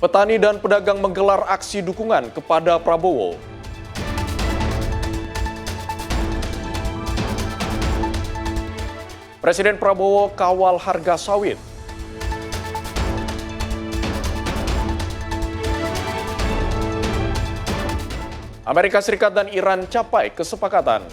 Petani dan pedagang menggelar aksi dukungan kepada Prabowo. Presiden Prabowo kawal harga sawit. Amerika Serikat dan Iran capai kesepakatan.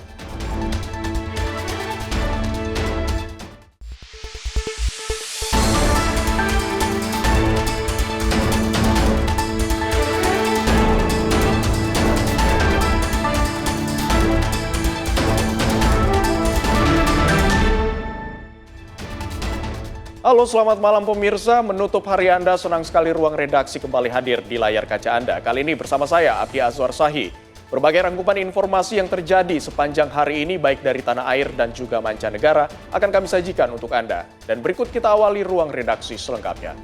Halo, selamat malam pemirsa. Menutup hari Anda, senang sekali ruang redaksi kembali hadir di layar kaca Anda. Kali ini bersama saya, Abdi Azwar Sahi. Berbagai rangkuman informasi yang terjadi sepanjang hari ini, baik dari tanah air dan juga mancanegara, akan kami sajikan untuk Anda. Dan berikut kita awali ruang redaksi selengkapnya.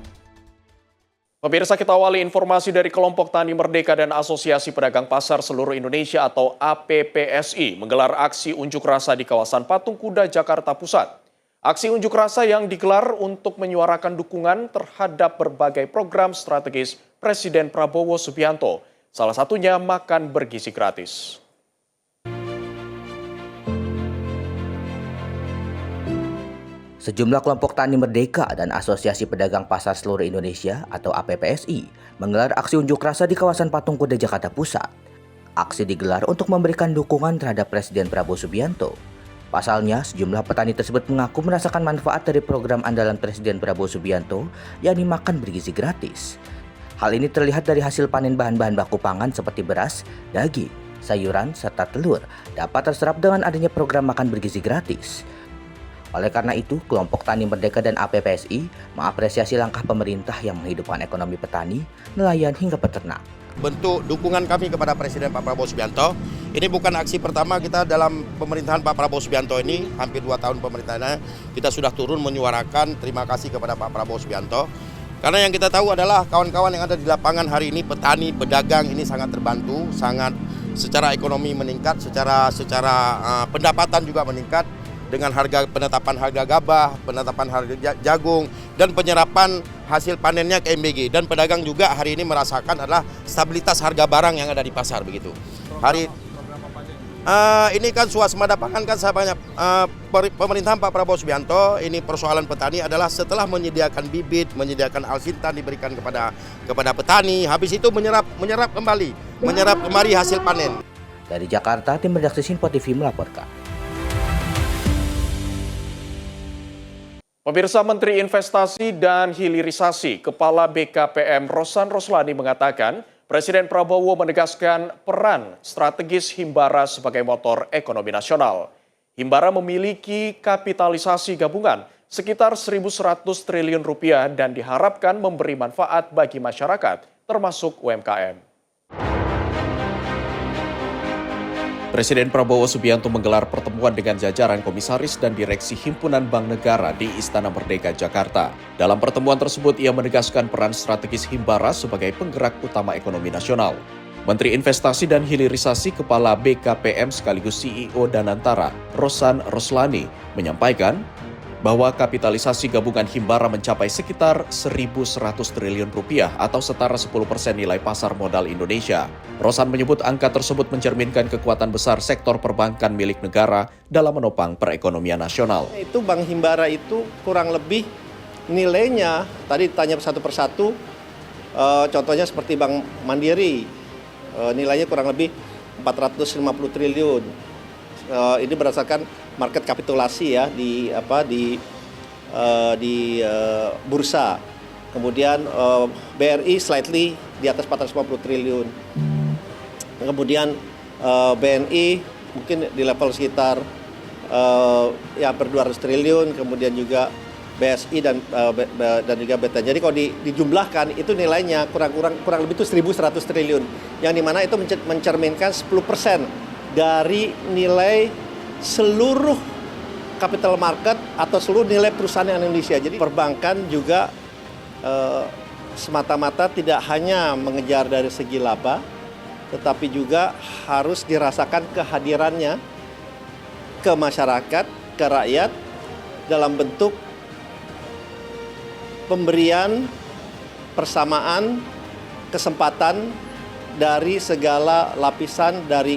Pemirsa, kita awali informasi dari kelompok Tani Merdeka dan Asosiasi Pedagang Pasar Seluruh Indonesia atau APPSI menggelar aksi unjuk rasa di kawasan Patung Kuda, Jakarta Pusat. Aksi unjuk rasa yang digelar untuk menyuarakan dukungan terhadap berbagai program strategis Presiden Prabowo Subianto. Salah satunya makan bergizi gratis. Sejumlah kelompok Tani Merdeka dan Asosiasi Pedagang Pasar Seluruh Indonesia atau APPSI menggelar aksi unjuk rasa di kawasan Patung Kuda, Jakarta Pusat. Aksi digelar untuk memberikan dukungan terhadap Presiden Prabowo Subianto. Pasalnya, sejumlah petani tersebut mengaku merasakan manfaat dari program andalan Presiden Prabowo Subianto, yakni makan bergizi gratis. Hal ini terlihat dari hasil panen bahan-bahan baku pangan seperti beras, daging, sayuran, serta telur dapat terserap dengan adanya program makan bergizi gratis. Oleh karena itu, kelompok Tani Merdeka dan APPSI mengapresiasi langkah pemerintah yang menghidupkan ekonomi petani, nelayan hingga peternak. Bentuk dukungan kami kepada Presiden Pak Prabowo Subianto. Ini bukan aksi pertama kita dalam pemerintahan Pak Prabowo Subianto ini, hampir 2 tahun pemerintahannya, kita sudah turun menyuarakan terima kasih kepada Pak Prabowo Subianto. Karena yang kita tahu adalah kawan-kawan yang ada di lapangan hari ini, petani, pedagang ini sangat terbantu, sangat secara ekonomi meningkat, secara pendapatan juga meningkat. Dengan penetapan harga gabah, penetapan harga jagung, dan penyerapan hasil panennya ke MBG. Dan pedagang juga hari ini merasakan adalah stabilitas harga barang yang ada di pasar begitu. Ini kan swasembada pangan kan banyak pemerintahan Pak Prabowo Subianto. Ini persoalan petani adalah setelah menyediakan bibit, menyediakan alsintan diberikan kepada petani, habis itu menyerap kembali hasil panen. Dari Jakarta, tim redaksi Sinpo TV melaporkan. Pemirsa, Menteri Investasi dan Hilirisasi Kepala BKPM Rosan Roslani mengatakan Presiden Prabowo menegaskan peran strategis Himbara sebagai motor ekonomi nasional. Himbara memiliki kapitalisasi gabungan sekitar 1.100 triliun rupiah dan diharapkan memberi manfaat bagi masyarakat, termasuk UMKM. Presiden Prabowo Subianto menggelar pertemuan dengan jajaran komisaris dan direksi Himpunan Bank Negara di Istana Merdeka, Jakarta. Dalam pertemuan tersebut, ia menegaskan peran strategis Himbara sebagai penggerak utama ekonomi nasional. Menteri Investasi dan Hilirisasi Kepala BKPM sekaligus CEO Danantara, Rosan Roslani, menyampaikan bahwa kapitalisasi gabungan Himbara mencapai sekitar 1.100 triliun rupiah atau setara 10% nilai pasar modal Indonesia. Rosan menyebut angka tersebut mencerminkan kekuatan besar sektor perbankan milik negara dalam menopang perekonomian nasional. Itu Bank Himbara itu kurang lebih nilainya, tadi ditanya satu persatu, contohnya seperti Bank Mandiri, nilainya kurang lebih 450 triliun. Ini berdasarkan market kapitulasi ya di bursa. Kemudian BRI slightly di atas 450 triliun. Kemudian BNI mungkin di level sekitar hampir 200 triliun. Kemudian juga BSI dan juga BTN. Jadi kalau dijumlahkan itu nilainya kurang lebih itu 1.100 triliun. Yang dimana itu mencerminkan 10% dari nilai seluruh capital market atau seluruh nilai perusahaan Indonesia. Jadi perbankan juga semata-mata tidak hanya mengejar dari segi laba, tetapi juga harus dirasakan kehadirannya ke masyarakat, ke rakyat dalam bentuk pemberian persamaan kesempatan dari segala lapisan dari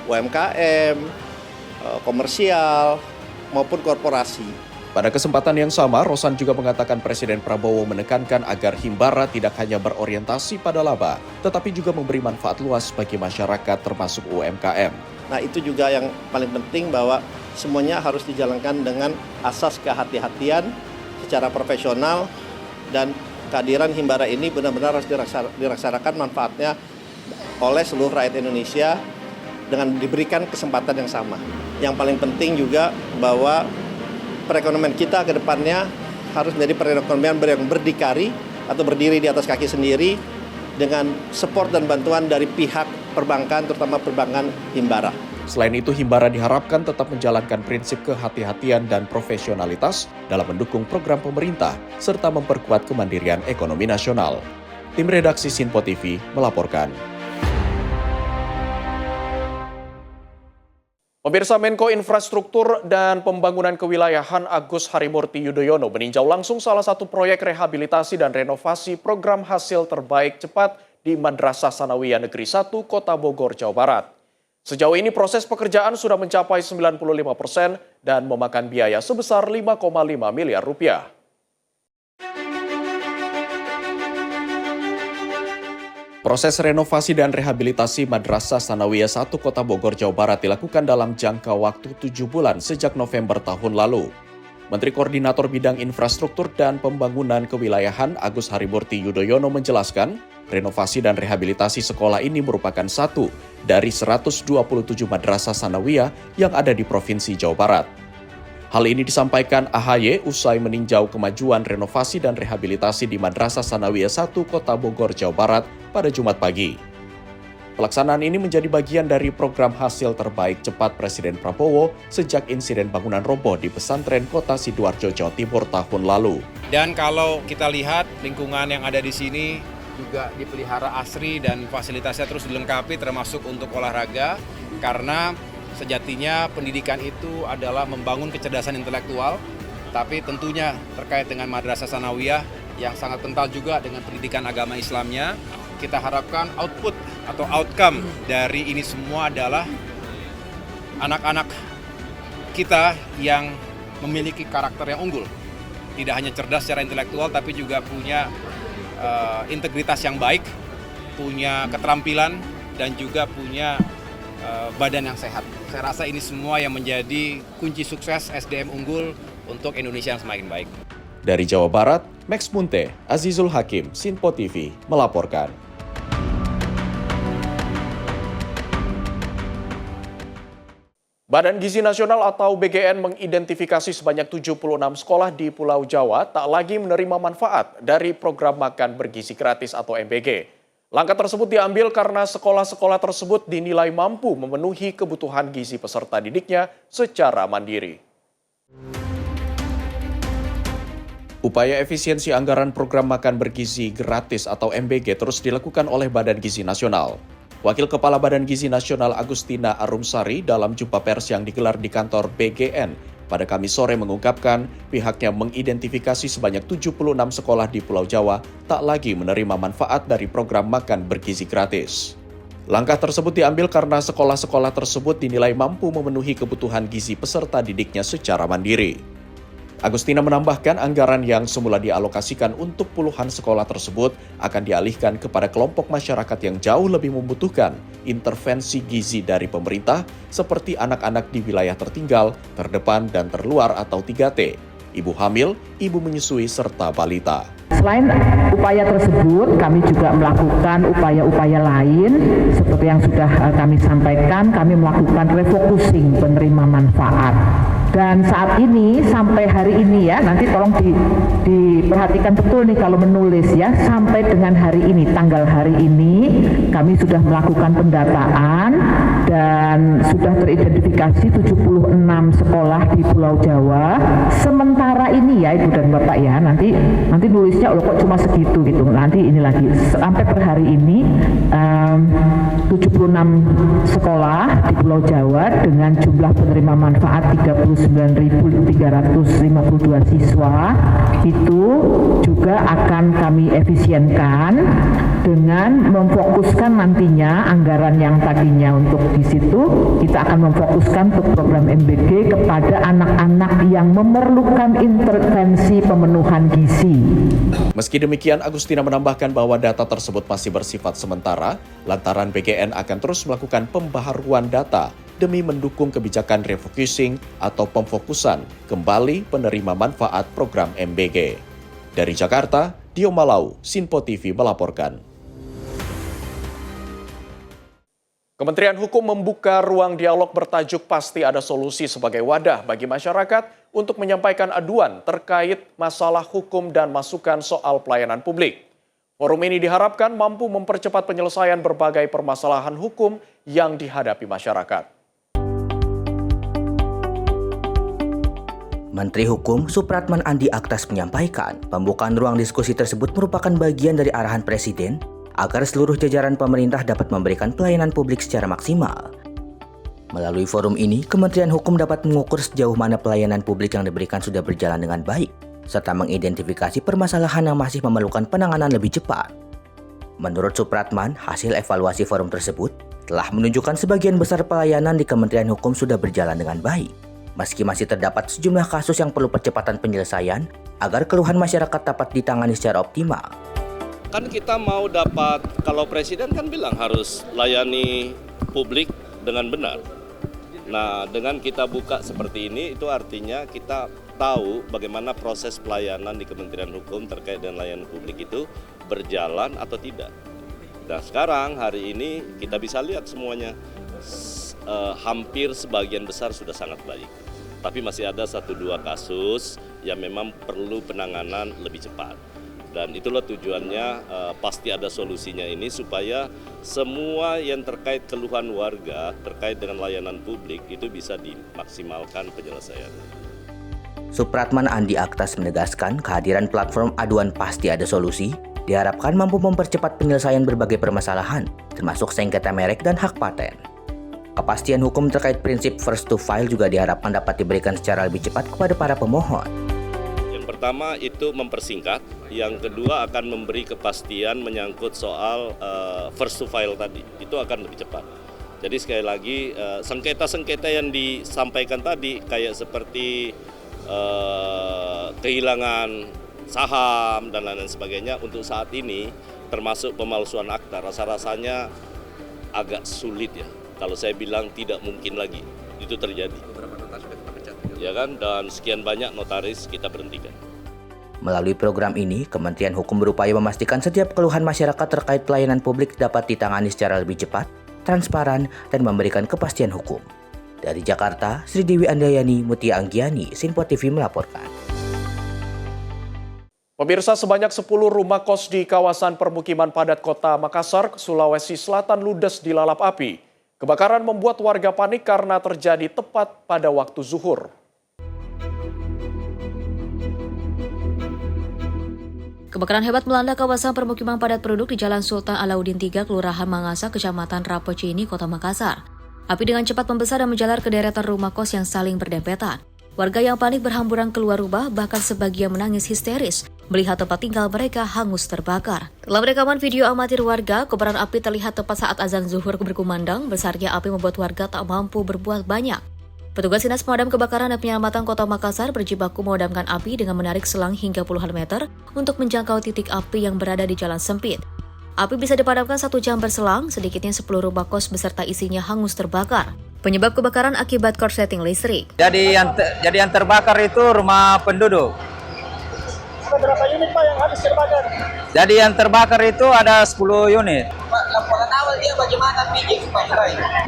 UMKM, komersial, maupun korporasi. Pada kesempatan yang sama, Rosan juga mengatakan Presiden Prabowo menekankan agar Himbara tidak hanya berorientasi pada laba, tetapi juga memberi manfaat luas bagi masyarakat termasuk UMKM. Nah, itu juga yang paling penting bahwa semuanya harus dijalankan dengan asas kehati-hatian secara profesional dan kehadiran Himbara ini benar-benar harus dirasakan manfaatnya oleh seluruh rakyat Indonesia dengan diberikan kesempatan yang sama. Yang paling penting juga bahwa perekonomian kita ke depannya harus menjadi perekonomian yang berdikari atau berdiri di atas kaki sendiri dengan support dan bantuan dari pihak perbankan, terutama perbankan Himbara. Selain itu, Himbara diharapkan tetap menjalankan prinsip kehati-hatian dan profesionalitas dalam mendukung program pemerintah serta memperkuat kemandirian ekonomi nasional. Tim redaksi Sinpo TV melaporkan. Pemirsa, Menko Infrastruktur dan Pembangunan Kewilayahan Agus Harimurti Yudhoyono meninjau langsung salah satu proyek rehabilitasi dan renovasi program hasil terbaik cepat di Madrasah Sanawiyah Negeri 1 Kota Bogor, Jawa Barat. Sejauh ini proses pekerjaan sudah mencapai 95% dan memakan biaya sebesar 5,5 miliar rupiah. Proses renovasi dan rehabilitasi Madrasah Sanawiyah 1 Kota Bogor, Jawa Barat dilakukan dalam jangka waktu 7 bulan sejak November tahun lalu. Menteri Koordinator Bidang Infrastruktur dan Pembangunan Kewilayahan Agus Harimurti Yudhoyono menjelaskan, renovasi dan rehabilitasi sekolah ini merupakan satu dari 127 Madrasah Sanawiyah yang ada di Provinsi Jawa Barat. Hal ini disampaikan AHY usai meninjau kemajuan renovasi dan rehabilitasi di Madrasah Sanawiyah 1 Kota Bogor, Jawa Barat pada Jumat pagi. Pelaksanaan ini menjadi bagian dari program hasil terbaik cepat Presiden Prabowo sejak insiden bangunan roboh di pesantren Kota Sidoarjo, Jawa Timur tahun lalu. Dan kalau kita lihat lingkungan yang ada di sini juga dipelihara asri dan fasilitasnya terus dilengkapi termasuk untuk olahraga, karena sejatinya pendidikan itu adalah membangun kecerdasan intelektual, tapi tentunya terkait dengan Madrasah Sanawiyah yang sangat kental juga dengan pendidikan agama Islamnya. Kita harapkan output atau outcome dari ini semua adalah anak-anak kita yang memiliki karakter yang unggul. Tidak hanya cerdas secara intelektual, tapi juga punya integritas yang baik, punya keterampilan, dan juga punya badan yang sehat. Saya rasa ini semua yang menjadi kunci sukses SDM unggul untuk Indonesia yang semakin baik. Dari Jawa Barat, Max Munte, Azizul Hakim, Sinpo TV melaporkan. Badan Gizi Nasional atau BGN mengidentifikasi sebanyak 76 sekolah di Pulau Jawa tak lagi menerima manfaat dari program makan bergizi gratis atau MBG. Langkah tersebut diambil karena sekolah-sekolah tersebut dinilai mampu memenuhi kebutuhan gizi peserta didiknya secara mandiri. Upaya efisiensi anggaran program makan bergizi gratis atau MBG terus dilakukan oleh Badan Gizi Nasional. Wakil Kepala Badan Gizi Nasional Agustina Arumsari dalam jumpa pers yang digelar di kantor BGN pada Kamis sore mengungkapkan pihaknya mengidentifikasi sebanyak 76 sekolah di Pulau Jawa tak lagi menerima manfaat dari program makan bergizi gratis. Langkah tersebut diambil karena sekolah-sekolah tersebut dinilai mampu memenuhi kebutuhan gizi peserta didiknya secara mandiri. Agustina menambahkan anggaran yang semula dialokasikan untuk puluhan sekolah tersebut akan dialihkan kepada kelompok masyarakat yang jauh lebih membutuhkan intervensi gizi dari pemerintah seperti anak-anak di wilayah tertinggal, terdepan, dan terluar atau 3T, ibu hamil, ibu menyusui, serta balita. Selain upaya tersebut, kami juga melakukan upaya-upaya lain seperti yang sudah kami sampaikan, kami melakukan refocusing penerima manfaat. Dan saat ini, sampai hari ini ya, nanti tolong diperhatikan betul nih kalau menulis ya, sampai dengan hari ini, tanggal hari ini, kami sudah melakukan pendataan dan sudah teridentifikasi 76 sekolah di Pulau Jawa. Sementara ini ya Ibu dan Bapak ya, nanti nulisnya loh kok cuma segitu gitu, nanti ini lagi, sampai per hari ini 76 sekolah di Pulau Jawa dengan jumlah penerima manfaat 39 29.352 siswa itu juga akan kami efisienkan dengan memfokuskan nantinya anggaran yang tadinya untuk di situ kita akan memfokuskan untuk program MBG kepada anak-anak yang memerlukan intervensi pemenuhan gizi. Meski demikian, Agustina menambahkan bahwa data tersebut masih bersifat sementara, lantaran BGN akan terus melakukan pembaharuan data demi mendukung kebijakan refocusing atau pemfokusan kembali penerima manfaat program MBG. Dari Jakarta, Dio Malau, Sinpo TV melaporkan. Kementerian Hukum membuka ruang dialog bertajuk Pasti Ada Solusi sebagai wadah bagi masyarakat untuk menyampaikan aduan terkait masalah hukum dan masukan soal pelayanan publik. Forum ini diharapkan mampu mempercepat penyelesaian berbagai permasalahan hukum yang dihadapi masyarakat. Menteri Hukum Supratman Andi Aktas menyampaikan pembukaan ruang diskusi tersebut merupakan bagian dari arahan Presiden agar seluruh jajaran pemerintah dapat memberikan pelayanan publik secara maksimal. Melalui forum ini, Kementerian Hukum dapat mengukur sejauh mana pelayanan publik yang diberikan sudah berjalan dengan baik, serta mengidentifikasi permasalahan yang masih memerlukan penanganan lebih cepat. Menurut Supratman, hasil evaluasi forum tersebut telah menunjukkan sebagian besar pelayanan di Kementerian Hukum sudah berjalan dengan baik, meski masih terdapat sejumlah kasus yang perlu percepatan penyelesaian agar keluhan masyarakat dapat ditangani secara optimal. Kan kita mau dapat, kalau Presiden kan bilang harus layani publik dengan benar. Nah, dengan kita buka seperti ini, itu artinya kita tahu bagaimana proses pelayanan di Kementerian Hukum terkait dengan layanan publik itu berjalan atau tidak. Dan sekarang, hari ini kita bisa lihat semuanya, hampir sebagian besar sudah sangat baik. Tapi masih ada 1-2 kasus yang memang perlu penanganan lebih cepat. Dan itulah tujuannya, pasti ada solusinya ini supaya semua yang terkait keluhan warga terkait dengan layanan publik itu bisa dimaksimalkan penyelesaiannya. Supratman Andi Aktas menegaskan kehadiran platform aduan Pasti Ada Solusi diharapkan mampu mempercepat penyelesaian berbagai permasalahan, termasuk sengketa merek dan hak paten. Kepastian hukum terkait prinsip first to file juga diharapkan dapat diberikan secara lebih cepat kepada para pemohon. Pertama itu mempersingkat, yang kedua akan memberi kepastian menyangkut soal first to file tadi, itu akan lebih cepat. Jadi sekali lagi sengketa-sengketa yang disampaikan tadi kayak seperti kehilangan saham dan lain-lain sebagainya untuk saat ini termasuk pemalsuan akta rasa-rasanya agak sulit ya. Kalau saya bilang tidak mungkin lagi itu terjadi. Ya kan, dan sekian banyak notaris kita berhentikan. Melalui program ini, Kementerian Hukum berupaya memastikan setiap keluhan masyarakat terkait pelayanan publik dapat ditangani secara lebih cepat, transparan, dan memberikan kepastian hukum. Dari Jakarta, Sri Dewi Andayani, Mutia Anggiani, Sinpo TV melaporkan. Pemirsa, sebanyak 10 rumah kos di kawasan permukiman padat kota Makassar, Sulawesi Selatan ludes dilalap api. Kebakaran membuat warga panik karena terjadi tepat pada waktu zuhur. Kebakaran hebat melanda kawasan permukiman padat penduduk di Jalan Sultan Alauddin 3, Kelurahan Mangasa, Kecamatan Rapocini, Kota Makassar. Api dengan cepat membesar dan menjalar ke deretan rumah kos yang saling berdempetan. Warga yang panik berhamburan keluar rumah, bahkan sebagian menangis histeris melihat tempat tinggal mereka hangus terbakar. Dalam rekaman video amatir warga, kobaran api terlihat tepat saat azan zuhur berkumandang. Besarnya api membuat warga tak mampu berbuat banyak. Petugas Dinas Pemadam Kebakaran dan Penyelamatan Kota Makassar berjibaku memadamkan api dengan menarik selang hingga puluhan meter untuk menjangkau titik api yang berada di jalan sempit. Api bisa dipadamkan 1 jam berselang, sedikitnya 10 rumah kos beserta isinya hangus terbakar. Penyebab kebakaran akibat korsleting listrik. Jadi yang terbakar itu rumah penduduk. Ada berapa unit Pak yang habis terbakar? Jadi yang terbakar itu ada 10 unit. Pak, laporan awal dia bagaimana apinya Pak?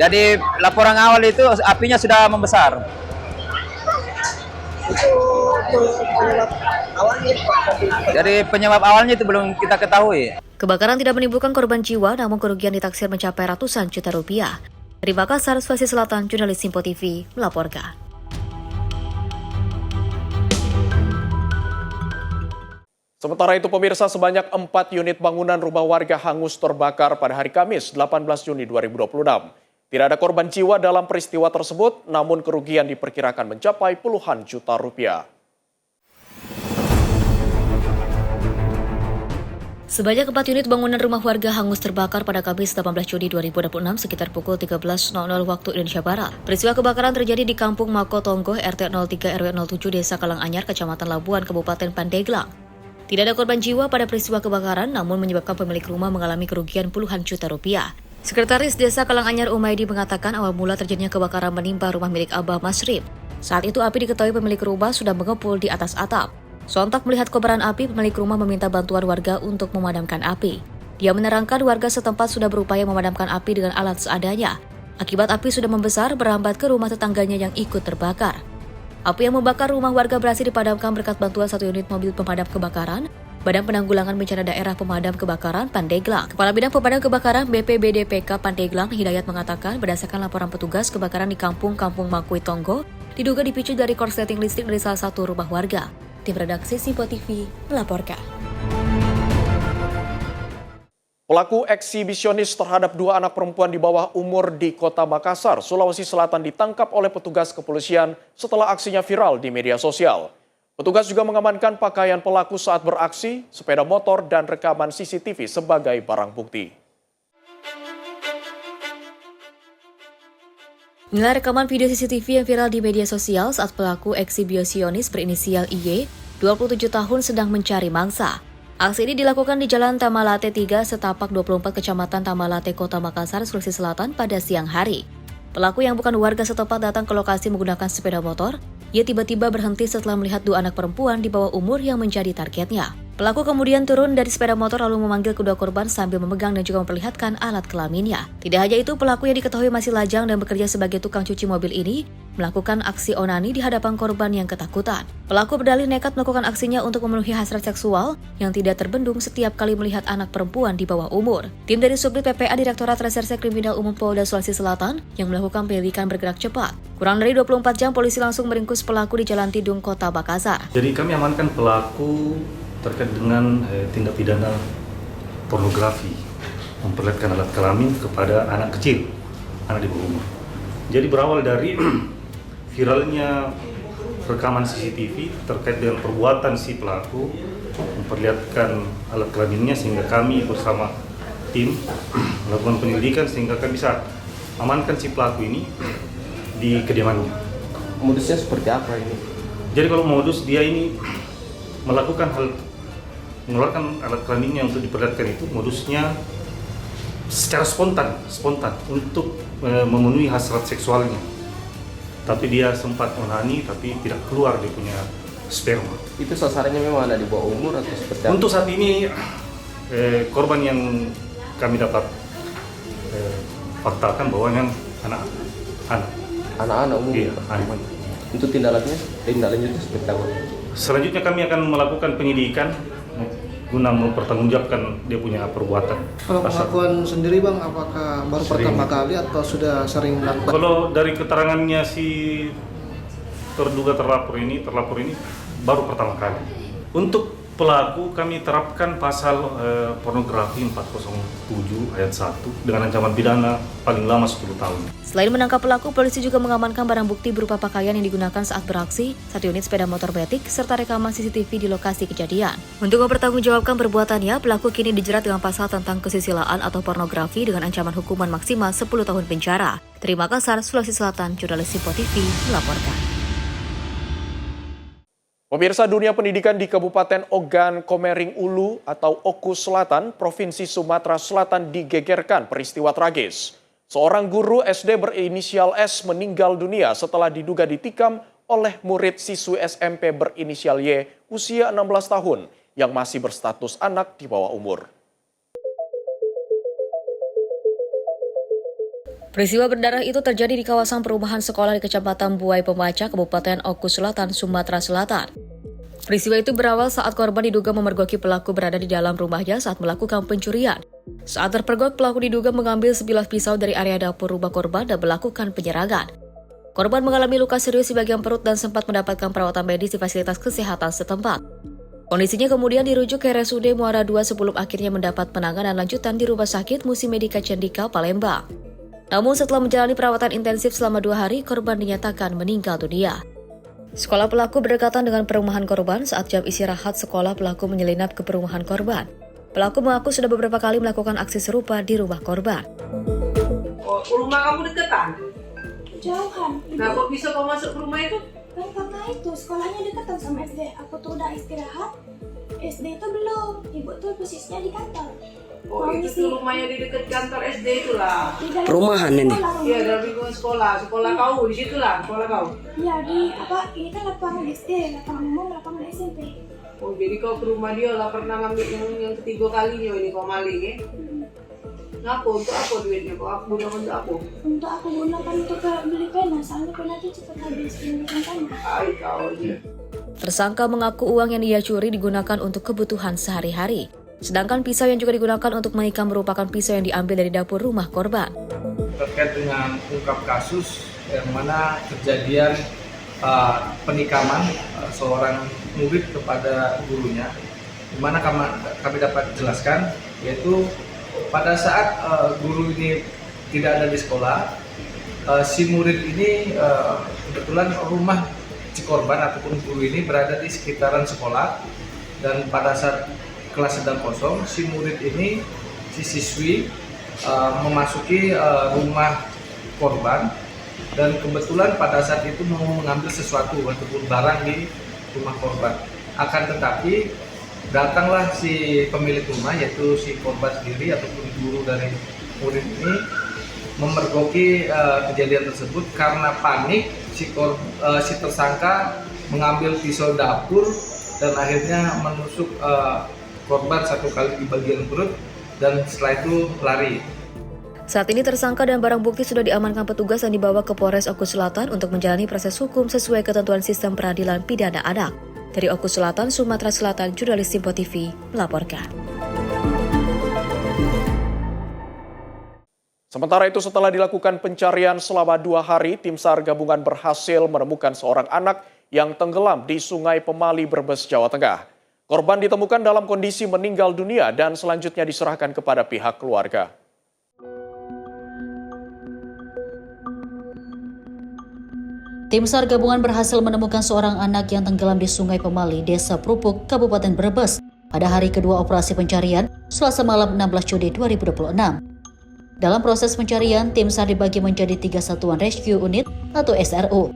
Jadi laporan awal itu apinya sudah membesar. Itu penyebab awalnya Pak. Jadi penyebab awalnya itu belum kita ketahui. Kebakaran tidak menimbulkan korban jiwa, namun kerugian ditaksir mencapai ratusan juta rupiah. Dari Makassar, Sulawesi Selatan, jurnalis Sinpo TV melaporkan. Sementara itu pemirsa, sebanyak 4 unit bangunan rumah warga hangus terbakar pada hari Kamis 18 Juni 2026. Tidak ada korban jiwa dalam peristiwa tersebut, namun kerugian diperkirakan mencapai puluhan juta rupiah. Sebanyak 4 unit bangunan rumah warga hangus terbakar pada Kamis 18 Juni 2026 sekitar pukul 13.00 waktu Indonesia Barat. Peristiwa kebakaran terjadi di Kampung Mako Tonggo, RT 03 RW 07 Desa Kalanganyar, Kecamatan Labuan, Kabupaten Pandeglang. Tidak ada korban jiwa pada peristiwa kebakaran, namun menyebabkan pemilik rumah mengalami kerugian puluhan juta rupiah. Sekretaris Desa Kalanganyar Umaidi mengatakan awal mula terjadinya kebakaran menimpa rumah milik Abah Masrif. Saat itu api diketahui pemilik rumah sudah mengepul di atas atap. Sontak melihat kobaran api, pemilik rumah meminta bantuan warga untuk memadamkan api. Dia menerangkan warga setempat sudah berupaya memadamkan api dengan alat seadanya. Akibat api sudah membesar, berambat ke rumah tetangganya yang ikut terbakar. Api yang membakar rumah warga berhasil dipadamkan berkat bantuan 1 unit mobil pemadam kebakaran, Badan Penanggulangan Bencana Daerah Pemadam Kebakaran Pandeglang. Kepala Bidang Pemadam Kebakaran BPBDPK Pandeglang, Hidayat mengatakan berdasarkan laporan petugas kebakaran di Kampung Makui Tonggo, diduga dipicu dari korsleting listrik dari salah satu rumah warga. Tim redaksi Simpo TV melaporkan. Pelaku eksibisionis terhadap 2 anak perempuan di bawah umur di Kota Makassar, Sulawesi Selatan ditangkap oleh petugas kepolisian setelah aksinya viral di media sosial. Petugas juga mengamankan pakaian pelaku saat beraksi, sepeda motor, dan rekaman CCTV sebagai barang bukti. Inilah rekaman video CCTV yang viral di media sosial saat pelaku eksibisionis berinisial IY, 27 tahun sedang mencari mangsa. Aksi ini dilakukan di Jalan Tamalate 3, Setapak 24, Kecamatan Tamalate, Kota Makassar, Sulawesi Selatan pada siang hari. Pelaku yang bukan warga setempat datang ke lokasi menggunakan sepeda motor. Ia tiba-tiba berhenti setelah melihat 2 anak perempuan di bawah umur yang menjadi targetnya. Pelaku kemudian turun dari sepeda motor lalu memanggil kedua korban sambil memegang dan juga memperlihatkan alat kelaminnya. Tidak hanya itu, pelaku yang diketahui masih lajang dan bekerja sebagai tukang cuci mobil ini melakukan aksi onani di hadapan korban yang ketakutan. Pelaku berdalih nekat melakukan aksinya untuk memenuhi hasrat seksual yang tidak terbendung setiap kali melihat anak perempuan di bawah umur. Tim dari Subdit PPA Direktorat Reserse Kriminal Umum Polda Sulawesi Selatan yang melakukan penyelidikan bergerak cepat. Kurang dari 24 jam, polisi langsung meringkus pelaku di Jalan Tidung, Kota Makassar. Jadi kami amankan pelaku terkait dengan tindak pidana pornografi, memperlihatkan alat kelamin kepada anak kecil, anak di bawah umur. Jadi berawal dari viralnya rekaman CCTV terkait dengan perbuatan si pelaku memperlihatkan alat kelaminnya, sehingga kami bersama tim melakukan penyelidikan sehingga kami bisa amankan si pelaku ini di kediamannya. Modusnya seperti apa ini? Jadi kalau modus dia ini mengeluarkan alat kelaminnya untuk diperlihatkan, itu modusnya secara spontan untuk memenuhi hasrat seksualnya. Tapi dia sempat onani tapi tidak keluar dia punya sperma. Itu sasarannya memang ada di bawah umur atau seperti apa? Untuk saat ini korban yang kami dapat faktakan bahwa yang anak-anak umum. Iya, anak. Untuk tindak lanjutnya seperti apa? Selanjutnya kami akan melakukan penyidikan guna mempertanggungjawabkan dia punya perbuatan. Kalau pengakuan sendiri Bang, apakah baru pertama kali atau sudah sering melakukan? Kalau dari keterangannya si terduga terlapor ini baru pertama kali. Untuk pelaku kami terapkan pasal pornografi 407 ayat 1 dengan ancaman pidana paling lama 10 tahun. Selain menangkap pelaku, polisi juga mengamankan barang bukti berupa pakaian yang digunakan saat beraksi, 1 unit sepeda motor matic, serta rekaman CCTV di lokasi kejadian. Untuk mempertanggungjawabkan perbuatannya, pelaku kini dijerat dengan pasal tentang kesusilaan atau pornografi dengan ancaman hukuman maksimal 10 tahun penjara. Dari Makassar, Sulawesi Selatan, jurnalis Simpo TV melaporkan. Pemirsa, dunia pendidikan di Kabupaten Ogan Komering Ulu atau Oku Selatan, Provinsi Sumatera Selatan digegerkan peristiwa tragis. Seorang guru SD berinisial S meninggal dunia setelah diduga ditikam oleh murid siswi SMP berinisial Y usia 16 tahun yang masih berstatus anak di bawah umur. Peristiwa berdarah itu terjadi di kawasan perumahan sekolah di Kecamatan Buai Pemaca, Kabupaten Oku Selatan, Sumatera Selatan. Peristiwa itu berawal saat korban diduga memergoki pelaku berada di dalam rumahnya saat melakukan pencurian. Saat terpergok, pelaku diduga mengambil sebilah pisau dari area dapur rumah korban dan melakukan penyerangan. Korban mengalami luka serius di bagian perut dan sempat mendapatkan perawatan medis di fasilitas kesehatan setempat. Kondisinya kemudian dirujuk ke RSUD Muara II sebelum akhirnya mendapat penanganan lanjutan di Rumah Sakit Musi Medika Cendika, Palembang. Namun setelah menjalani perawatan intensif selama 2 hari, korban dinyatakan meninggal dunia. Sekolah pelaku berdekatan dengan perumahan korban. Saat jam istirahat sekolah, pelaku menyelinap ke perumahan korban. Pelaku mengaku sudah beberapa kali melakukan aksi serupa di rumah korban. Oh, rumah kamu deketan? Jauhan. Nah, kok bisa kau masuk ke rumah itu? Kan karena itu sekolahnya deketan sama SD. Aku tuh udah istirahat. SD itu belum. Ibu tuh posisinya di kantor. Oh, itu tuh rumahnya di dekat kantor SD itulah. Perumahan ini. Iya, dalam lingkungan sekolah. Sekolah kau di situlah, sekolah kau. Iya, di apa? Ini kan lapangan SD, lapangan umum, lapangan SMP. Oh, jadi kau ke rumah dia lah pernah ngambil yang ketiga kalinya ini kau maling ya? Ngapa? Untuk apa duitnya? Kau aku guna untuk apa? Untuk aku gunakan untuk beli pena, soalnya pena itu cepat habis pengiriman pena. Ay, kau aja. Tersangka mengaku uang yang ia curi digunakan untuk kebutuhan sehari-hari. Sedangkan pisau yang juga digunakan untuk menikam merupakan pisau yang diambil dari dapur rumah korban. Terkait dengan ungkap kasus yang mana kejadian penikaman seorang murid kepada gurunya, di mana kami dapat jelaskan, yaitu pada saat guru ini tidak ada di sekolah, si murid ini kebetulan rumah si korban ataupun guru ini berada di sekitaran sekolah, dan pada saat kelas sedang kosong, si murid ini, si siswi memasuki rumah korban, dan kebetulan pada saat itu mau mengambil sesuatu ataupun barang di rumah korban. Akan tetapi datanglah si pemilik rumah, yaitu si korban sendiri ataupun guru dari murid ini, memergoki kejadian tersebut. Karena panik, si tersangka mengambil pisau dapur dan akhirnya menusuk korban 1 kali di bagian perut, dan setelah itu lari. Saat ini tersangka dan barang bukti sudah diamankan petugas dan dibawa ke Polres Oku Selatan untuk menjalani proses hukum sesuai ketentuan sistem peradilan pidana anak. Dari Oku Selatan, Sumatera Selatan, jurnalis Simpo TV melaporkan. Sementara itu, setelah dilakukan pencarian selama 2 hari, tim SAR gabungan berhasil menemukan seorang anak yang tenggelam di Sungai Pemali, Brebes, Jawa Tengah. Korban ditemukan dalam kondisi meninggal dunia dan selanjutnya diserahkan kepada pihak keluarga. Tim SAR gabungan berhasil menemukan seorang anak yang tenggelam di Sungai Pemali, Desa Prupuk, Kabupaten Brebes pada hari kedua operasi pencarian, Selasa malam 16 Juli 2026. Dalam proses pencarian, tim SAR dibagi menjadi 3 satuan rescue unit atau SRU.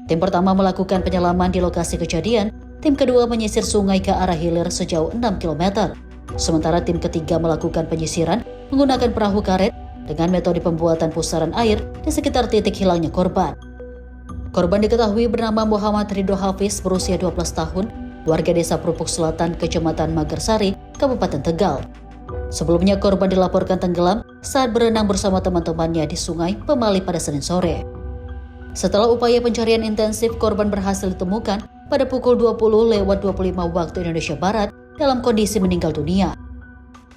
Tim pertama melakukan penyelaman di lokasi kejadian, tim kedua menyisir sungai ke arah hilir sejauh 6 km. Sementara tim ketiga melakukan penyisiran menggunakan perahu karet dengan metode pembuatan pusaran air di sekitar titik hilangnya korban. Korban diketahui bernama Muhammad Ridho Hafiz, berusia 12 tahun, warga Desa Prupuk Selatan, Kecamatan Magersari, Kabupaten Tegal. Sebelumnya korban dilaporkan tenggelam saat berenang bersama teman-temannya di Sungai Pemali pada Senin sore. Setelah upaya pencarian intensif, korban berhasil ditemukan pada pukul 20.25 waktu Indonesia Barat dalam kondisi meninggal dunia.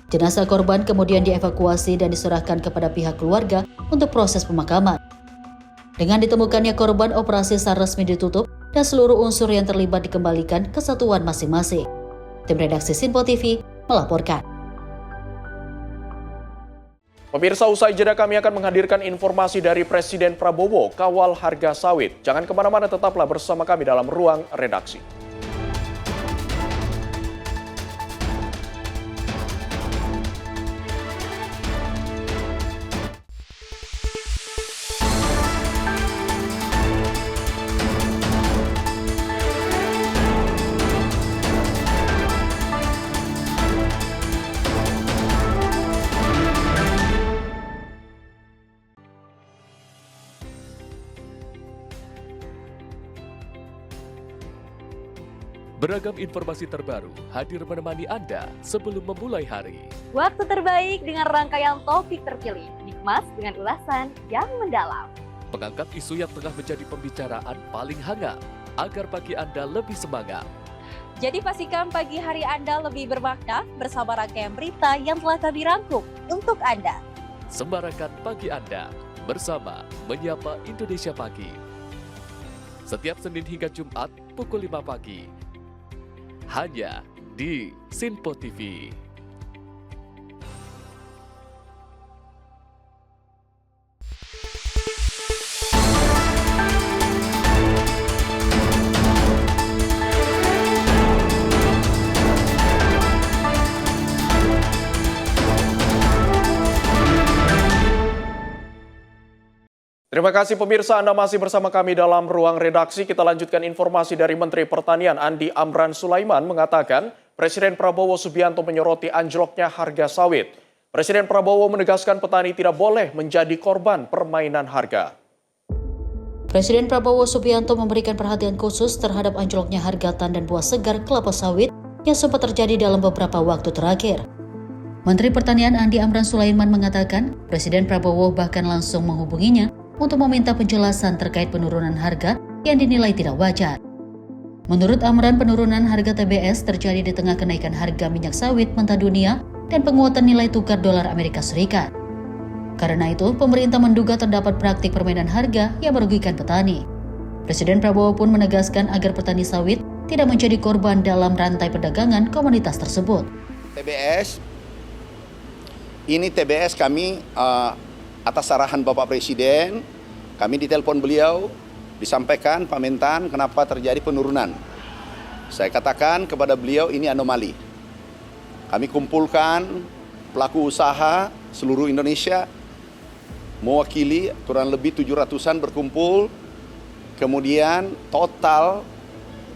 Jenazah korban kemudian dievakuasi dan diserahkan kepada pihak keluarga untuk proses pemakaman. Dengan ditemukannya korban, operasi SAR resmi ditutup dan seluruh unsur yang terlibat dikembalikan ke satuan masing-masing. Tim redaksi Simpo TV melaporkan. Pemirsa, usai jeda kami akan menghadirkan informasi dari Presiden Prabowo kawal harga sawit. Jangan kemana-mana, tetaplah bersama kami dalam Ruang Redaksi. Beragam informasi terbaru hadir menemani Anda sebelum memulai hari. Waktu terbaik dengan rangkaian topik terpilih, dikemas dengan ulasan yang mendalam. Mengangkat isu yang tengah menjadi pembicaraan paling hangat, agar pagi Anda lebih semangat. Jadi pastikan pagi hari Anda lebih bermakna bersama rangkaian berita yang telah kami rangkum untuk Anda. Sembarakan pagi Anda bersama Menyapa Indonesia Pagi. Setiap Senin hingga Jumat pukul 5 pagi. Hanya di Simpo TV. Terima kasih pemirsa, Anda masih bersama kami dalam Ruang Redaksi. Kita lanjutkan informasi dari Menteri Pertanian Andi Amran Sulaiman mengatakan Presiden Prabowo Subianto menyoroti anjloknya harga sawit. Presiden Prabowo menegaskan petani tidak boleh menjadi korban permainan harga. Presiden Prabowo Subianto memberikan perhatian khusus terhadap anjloknya harga tan dan buah segar kelapa sawit yang sempat terjadi dalam beberapa waktu terakhir. Menteri Pertanian Andi Amran Sulaiman mengatakan Presiden Prabowo bahkan langsung menghubunginya untuk meminta penjelasan terkait penurunan harga yang dinilai tidak wajar. Menurut Amran, penurunan harga TBS terjadi di tengah kenaikan harga minyak sawit mentah dunia dan penguatan nilai tukar dolar Amerika Serikat. Karena itu, pemerintah menduga terdapat praktik permainan harga yang merugikan petani. Presiden Prabowo pun menegaskan agar petani sawit tidak menjadi korban dalam rantai perdagangan komoditas tersebut. TBS kami atas arahan Bapak Presiden, kami ditelepon beliau, disampaikan pamentan kenapa terjadi penurunan. Saya katakan kepada beliau ini anomali. Kami kumpulkan pelaku usaha seluruh Indonesia, mewakili kurang lebih 700-an berkumpul, kemudian total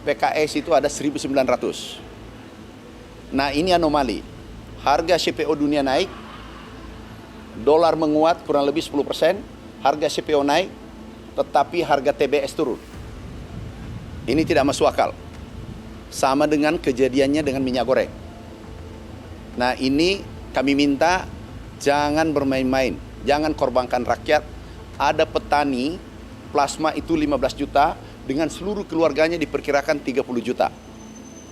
PKS itu ada 1.900. Nah ini anomali, harga CPO dunia naik, dolar menguat kurang lebih 10%, harga CPO naik, tetapi harga TBS turun. Ini tidak masuk akal. Sama dengan kejadiannya dengan minyak goreng. Nah ini kami minta jangan bermain-main, jangan korbankan rakyat. Ada petani plasma itu 15 juta, dengan seluruh keluarganya diperkirakan 30 juta.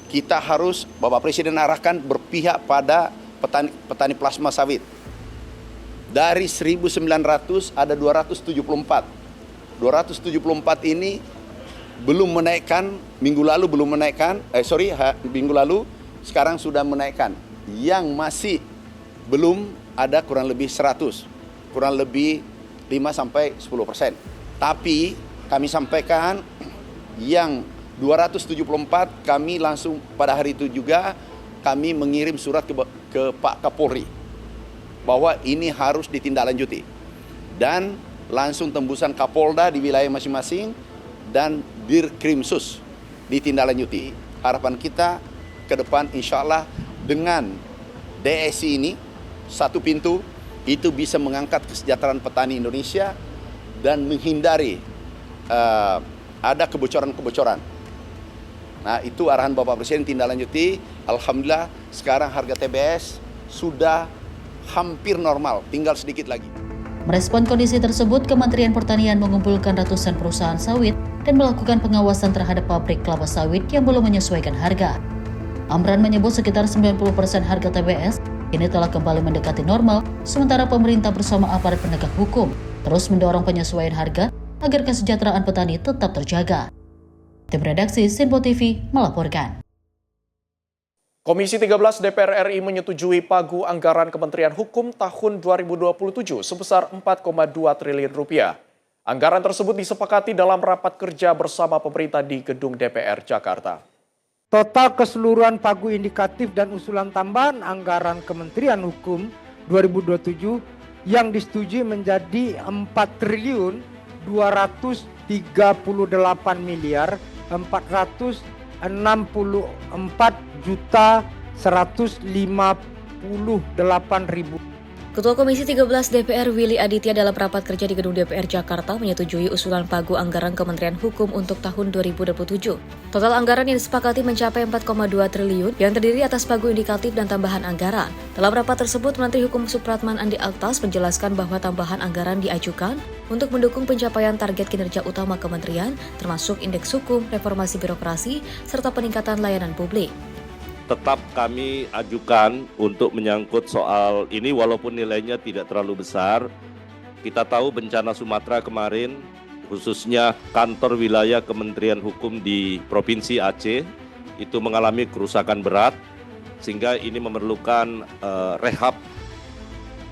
Kita harus, Bapak Presiden arahkan berpihak pada petani plasma sawit. Dari 1.900 ada 274. 274 ini belum menaikkan, minggu lalu belum menaikkan, minggu lalu sekarang sudah menaikkan. Yang masih belum ada kurang lebih 100, kurang lebih 5-10%. Tapi kami sampaikan yang 274 kami langsung pada hari itu juga kami mengirim surat ke Pak Kapolri bahwa ini harus ditindaklanjuti, dan langsung tembusan Kapolda di wilayah masing-masing dan Dirkrimsus ditindaklanjuti. Harapan kita ke depan insya Allah dengan DSI ini satu pintu itu bisa mengangkat kesejahteraan petani Indonesia dan menghindari ada kebocoran-kebocoran. Nah itu arahan Bapak Presiden tindaklanjuti. Alhamdulillah sekarang harga TBS sudah hampir normal, tinggal sedikit lagi. Merespon kondisi tersebut, Kementerian Pertanian mengumpulkan ratusan perusahaan sawit dan melakukan pengawasan terhadap pabrik kelapa sawit yang belum menyesuaikan harga. Amran menyebut sekitar 90% harga TBS kini telah kembali mendekati normal, sementara pemerintah bersama aparat penegak hukum terus mendorong penyesuaian harga agar kesejahteraan petani tetap terjaga. Tim redaksi Sinpo TV melaporkan. Komisi 13 DPR RI menyetujui pagu anggaran Kementerian Hukum tahun 2027 sebesar 4,2 triliun rupiah. Anggaran tersebut disepakati dalam rapat kerja bersama pemerintah di Gedung DPR Jakarta. Total keseluruhan pagu indikatif dan usulan tambahan anggaran Kementerian Hukum 2027 yang disetujui menjadi 4 triliun 238 miliar 464 juta 158.000. Ketua Komisi 13 DPR Willy Aditya dalam rapat kerja di Gedung DPR Jakarta menyetujui usulan pagu anggaran Kementerian Hukum untuk tahun 2027. Total anggaran yang disepakati mencapai 4,2 triliun yang terdiri atas pagu indikatif dan tambahan anggaran. Dalam rapat tersebut, Menteri Hukum Supratman Andi Aktas menjelaskan bahwa tambahan anggaran diajukan untuk mendukung pencapaian target kinerja utama kementerian, termasuk indeks hukum, reformasi birokrasi, serta peningkatan layanan publik. Tetap kami ajukan untuk menyangkut soal ini walaupun nilainya tidak terlalu besar. Kita tahu bencana Sumatera kemarin, khususnya kantor wilayah Kementerian Hukum di Provinsi Aceh, itu mengalami kerusakan berat, sehingga ini memerlukan rehab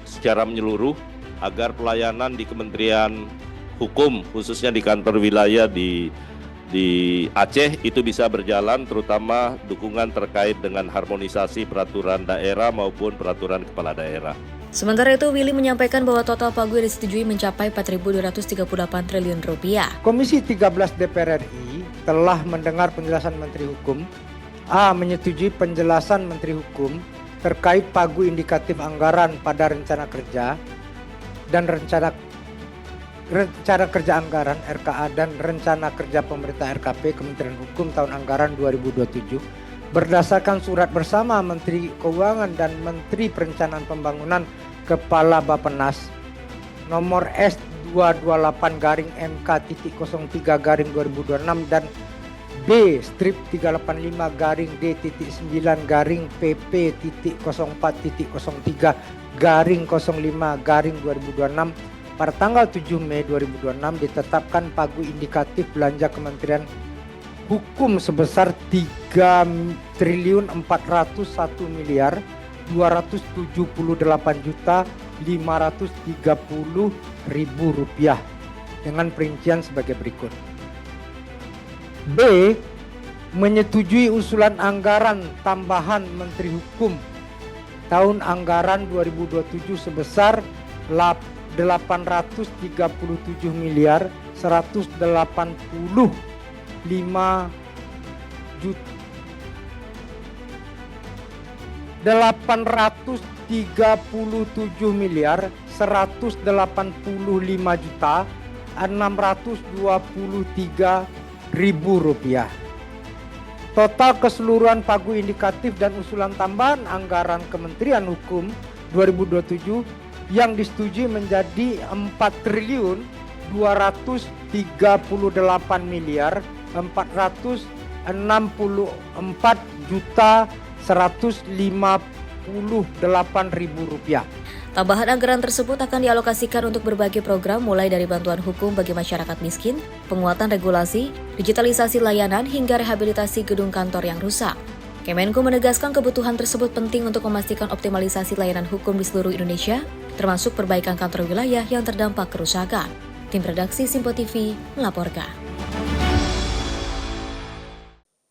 secara menyeluruh agar pelayanan di Kementerian Hukum, khususnya di kantor wilayah di Aceh itu bisa berjalan, terutama dukungan terkait dengan harmonisasi peraturan daerah maupun peraturan kepala daerah. Sementara itu, Willy menyampaikan bahwa total pagu yang disetujui mencapai 4.238 triliun rupiah. Komisi 13 DPR RI telah mendengar penjelasan Menteri Hukum. A. Menyetujui penjelasan Menteri Hukum terkait pagu indikatif anggaran pada rencana kerja dan rencana kerja anggaran RKA dan rencana kerja pemerintah RKP Kementerian Hukum tahun anggaran 2027 berdasarkan surat bersama Menteri Keuangan dan Menteri Perencanaan Pembangunan Kepala Bappenas nomor S228-MK.03-2026 dan B-385-DT9-PP.04.03-05-2026 pada tanggal 7 Mei 2026 ditetapkan pagu indikatif belanja Kementerian Hukum sebesar 3.478.530.000 rupiah dengan perincian sebagai berikut. B. Menyetujui usulan anggaran tambahan Menteri Hukum tahun anggaran 2027 sebesar 837.685.623.000 rupiah. Total keseluruhan pagu indikatif dan usulan tambahan anggaran Kementerian Hukum 2027 yang disetujui menjadi 4.464.158.000 rupiah. Tambahan anggaran tersebut akan dialokasikan untuk berbagai program mulai dari bantuan hukum bagi masyarakat miskin, penguatan regulasi, digitalisasi layanan, hingga rehabilitasi gedung kantor yang rusak. Kemenko menegaskan kebutuhan tersebut penting untuk memastikan optimalisasi layanan hukum di seluruh Indonesia, termasuk perbaikan kantor wilayah yang terdampak kerusakan. Tim redaksi Simpo TV melaporkan.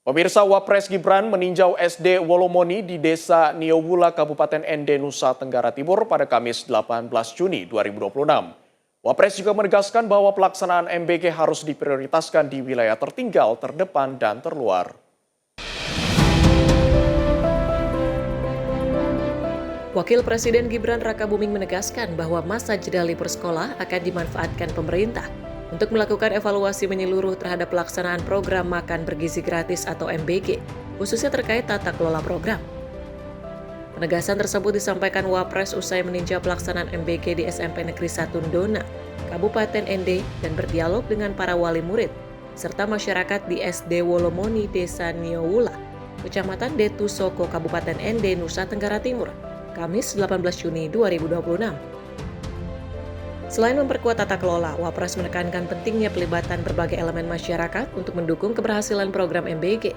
Pemirsa, Wapres Gibran meninjau SD Wolomoni di Desa Niowula, Kabupaten Ende, Nusa Tenggara Timur pada Kamis 18 Juni 2026. Wapres juga menegaskan bahwa pelaksanaan MBG harus diprioritaskan di wilayah tertinggal, terdepan, dan terluar. Wakil Presiden Gibran Rakabuming menegaskan bahwa masa jeda libur sekolah akan dimanfaatkan pemerintah untuk melakukan evaluasi menyeluruh terhadap pelaksanaan program makan bergizi gratis atau MBG, khususnya terkait tata kelola program. Penegasan tersebut disampaikan Wapres usai meninjau pelaksanaan MBG di SMP Negeri 1 Dona, Kabupaten Ende, dan berdialog dengan para wali murid, serta masyarakat di SD Wolomoni, Desa Niowula, Kecamatan Detu Soko, Kabupaten Ende, Nusa Tenggara Timur, Kamis 18 Juni 2026. Selain memperkuat tata kelola, Wapres menekankan pentingnya pelibatan berbagai elemen masyarakat untuk mendukung keberhasilan program MBG.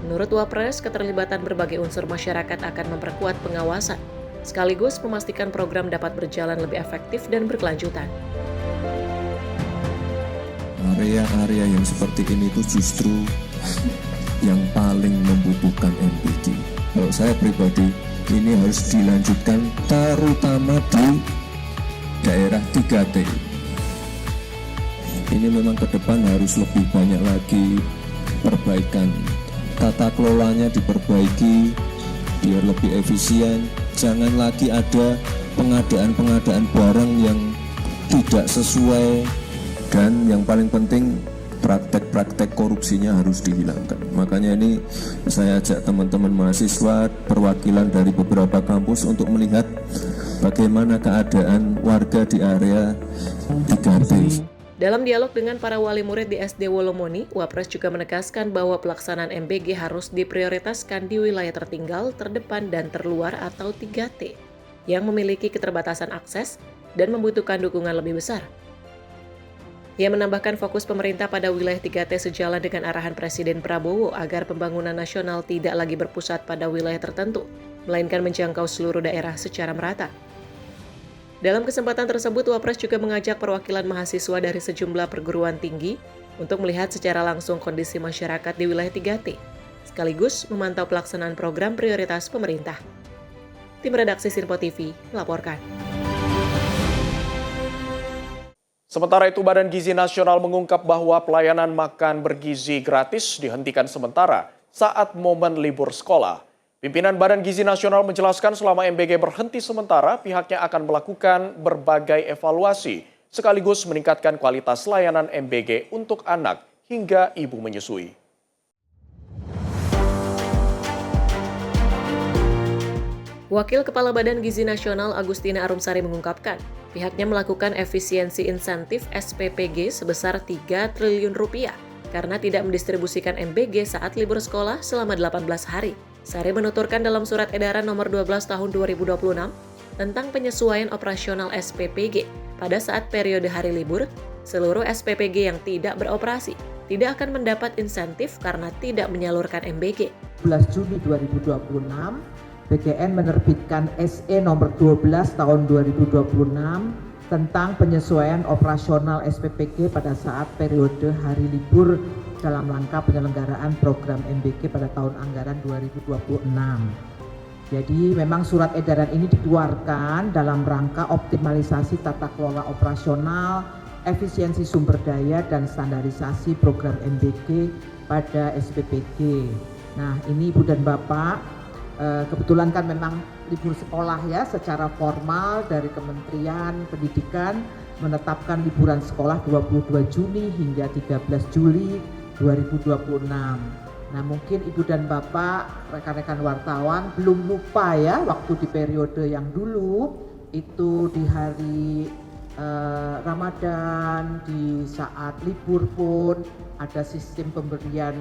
Menurut Wapres, keterlibatan berbagai unsur masyarakat akan memperkuat pengawasan, sekaligus memastikan program dapat berjalan lebih efektif dan berkelanjutan. Area-area yang seperti ini itu justru yang paling membutuhkan MBG. Kalau saya pribadi, ini harus dilanjutkan terutama di daerah 3T. Ini memang ke depan harus lebih banyak lagi perbaikan. Tata kelolanya diperbaiki biar lebih efisien. Jangan lagi ada pengadaan barang yang tidak sesuai. Dan yang paling penting, praktek-praktek korupsinya harus dihilangkan. Makanya ini saya ajak teman-teman mahasiswa, perwakilan dari beberapa kampus untuk melihat bagaimana keadaan warga di area 3T. Dalam dialog dengan para wali murid di SD Wolomoni, Wapres juga menegaskan bahwa pelaksanaan MBG harus diprioritaskan di wilayah tertinggal, terdepan, dan terluar atau 3T, yang memiliki keterbatasan akses dan membutuhkan dukungan lebih besar. Ia menambahkan fokus pemerintah pada wilayah 3T sejalan dengan arahan Presiden Prabowo agar pembangunan nasional tidak lagi berpusat pada wilayah tertentu, melainkan menjangkau seluruh daerah secara merata. Dalam kesempatan tersebut, Wapres juga mengajak perwakilan mahasiswa dari sejumlah perguruan tinggi untuk melihat secara langsung kondisi masyarakat di wilayah 3T, sekaligus memantau pelaksanaan program prioritas pemerintah. Tim redaksi Simpo TV melaporkan. Sementara itu, Badan Gizi Nasional mengungkap bahwa pelayanan makan bergizi gratis dihentikan sementara saat momen libur sekolah. Pimpinan Badan Gizi Nasional menjelaskan selama MBG berhenti sementara, pihaknya akan melakukan berbagai evaluasi sekaligus meningkatkan kualitas layanan MBG untuk anak hingga ibu menyusui. Wakil Kepala Badan Gizi Nasional Agustina Arumsari mengungkapkan, pihaknya melakukan efisiensi insentif SPPG sebesar 3 triliun rupiah karena tidak mendistribusikan MBG saat libur sekolah selama 18 hari. Sari menuturkan dalam surat edaran nomor 12 tahun 2026 tentang penyesuaian operasional SPPG pada saat periode hari libur, seluruh SPPG yang tidak beroperasi tidak akan mendapat insentif karena tidak menyalurkan MBG. 12 Juni 2026, BGN menerbitkan SE nomor 12 tahun 2026 tentang penyesuaian operasional SPPG pada saat periode hari libur dalam rangka penyelenggaraan program MBG pada tahun anggaran 2026. Jadi memang surat edaran ini dikeluarkan dalam rangka optimalisasi tata kelola operasional, efisiensi sumber daya, dan standarisasi program MBG pada SPPG. Nah, ini Ibu dan Bapak, kebetulan kan memang libur sekolah ya, secara formal dari Kementerian Pendidikan menetapkan liburan sekolah 22 Juni hingga 13 Juli 2026. Nah, mungkin Ibu dan Bapak, rekan-rekan wartawan belum lupa ya, waktu di periode yang dulu itu di hari Ramadan, di saat libur pun ada sistem pemberian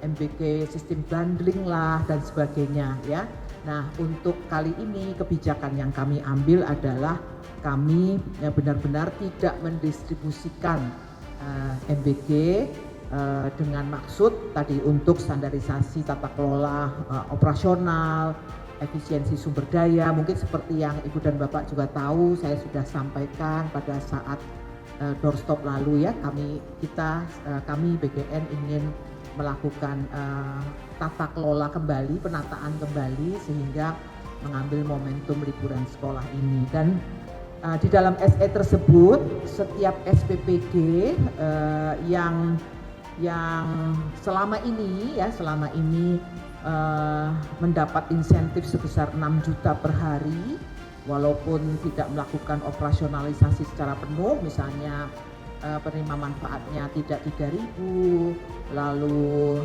MBG, sistem bundling lah dan sebagainya ya. Nah, untuk kali ini kebijakan yang kami ambil adalah kami benar-benar tidak mendistribusikan MBG dengan maksud tadi untuk standarisasi tata kelola operasional, efisiensi sumber daya. Mungkin seperti yang Ibu dan Bapak juga tahu, saya sudah sampaikan pada saat doorstop lalu ya, kami BGN ingin melakukan tata kelola kembali, penataan kembali sehingga mengambil momentum liburan sekolah ini. Dan di dalam SE tersebut setiap SPPG yang selama ini mendapat insentif sebesar 6 juta per hari walaupun tidak melakukan operasionalisasi secara penuh, misalnya penerima manfaatnya tidak 3.000, lalu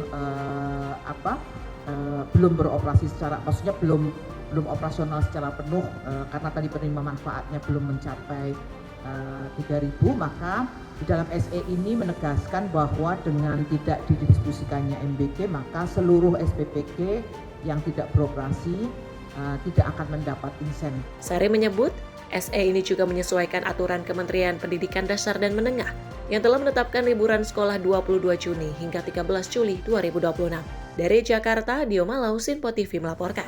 belum beroperasi secara, maksudnya belum operasional secara penuh karena tadi penerima manfaatnya belum mencapai 3.000, maka di dalam SE ini menegaskan bahwa dengan tidak didistribusikannya MBG, maka seluruh SPPG yang tidak beroperasi tidak akan mendapat insentif. Sari menyebut, SE ini juga menyesuaikan aturan Kementerian Pendidikan Dasar dan Menengah yang telah menetapkan liburan sekolah 22 Juni hingga 13 Juli 2026. Dari Jakarta, Dio Malau, Sinpo TV melaporkan.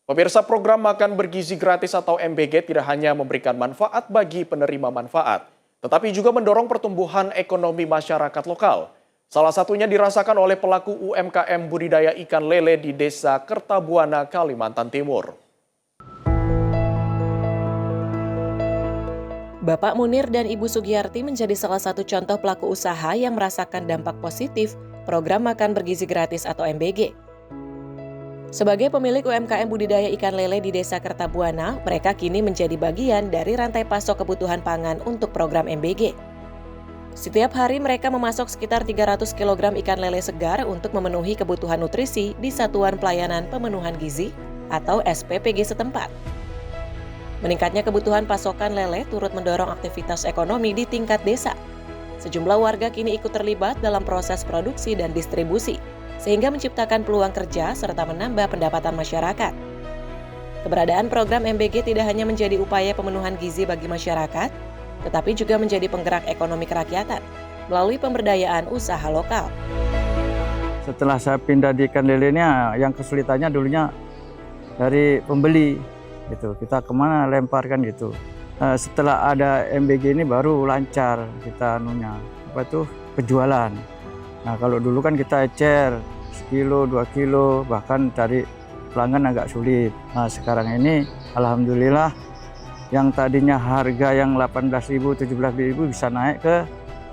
Pemirsa, program makan bergizi gratis atau MBG tidak hanya memberikan manfaat bagi penerima manfaat, tetapi juga mendorong pertumbuhan ekonomi masyarakat lokal. Salah satunya dirasakan oleh pelaku UMKM budidaya ikan lele di Desa Kertabuana, Kalimantan Timur. Bapak Munir dan Ibu Sugiyarti menjadi salah satu contoh pelaku usaha yang merasakan dampak positif program makan bergizi gratis atau MBG. Sebagai pemilik UMKM budidaya ikan lele di Desa Kertabuana, mereka kini menjadi bagian dari rantai pasok kebutuhan pangan untuk program MBG. Setiap hari mereka memasok sekitar 300 kg ikan lele segar untuk memenuhi kebutuhan nutrisi di Satuan Pelayanan Pemenuhan Gizi atau SPPG setempat. Meningkatnya kebutuhan pasokan lele turut mendorong aktivitas ekonomi di tingkat desa. Sejumlah warga kini ikut terlibat dalam proses produksi dan distribusi, sehingga menciptakan peluang kerja serta menambah pendapatan masyarakat. Keberadaan program MBG tidak hanya menjadi upaya pemenuhan gizi bagi masyarakat, tetapi juga menjadi penggerak ekonomi kerakyatan melalui pemberdayaan usaha lokal. Setelah saya pindah di ikan lelenya, yang kesulitannya dulunya dari pembeli, gitu. Kita kemana lemparkan gitu. Setelah ada MBG ini baru lancar kita penjualan. Nah, kalau dulu kan kita ecer 1 kilo, 2 kilo, bahkan cari pelanggan agak sulit. Nah, sekarang ini Alhamdulillah yang tadinya harga yang 18.000, 17.000 bisa naik ke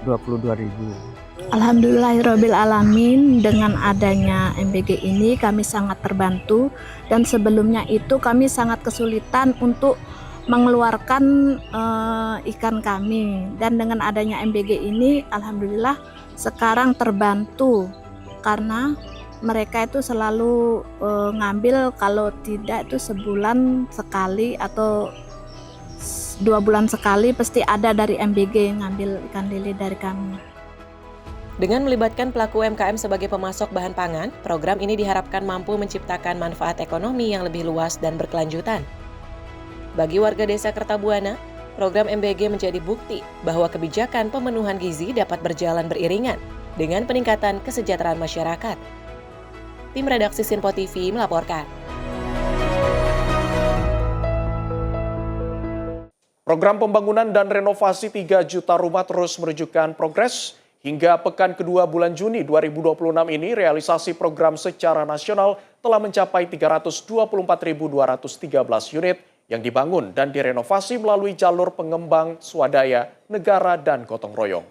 22.000. Alhamdulillahirabbil alamin, dengan adanya MBG ini kami sangat terbantu, dan sebelumnya itu kami sangat kesulitan untuk mengeluarkan ikan kami, dan dengan adanya MBG ini alhamdulillah sekarang terbantu karena mereka itu selalu ngambil, kalau tidak itu sebulan sekali atau 2 bulan sekali pasti ada dari MBG ngambil ikan lele dari kami. Dengan melibatkan pelaku UMKM sebagai pemasok bahan pangan, program ini diharapkan mampu menciptakan manfaat ekonomi yang lebih luas dan berkelanjutan. Bagi warga desa Kertabuana, program MBG menjadi bukti bahwa kebijakan pemenuhan gizi dapat berjalan beriringan dengan peningkatan kesejahteraan masyarakat. Tim redaksi Sinpo TV melaporkan. Program pembangunan dan renovasi 3 juta rumah terus menunjukkan progres. Hingga pekan kedua bulan Juni 2026 ini, realisasi program secara nasional telah mencapai 324.213 unit yang dibangun dan direnovasi melalui jalur pengembang, swadaya, negara, dan gotong royong.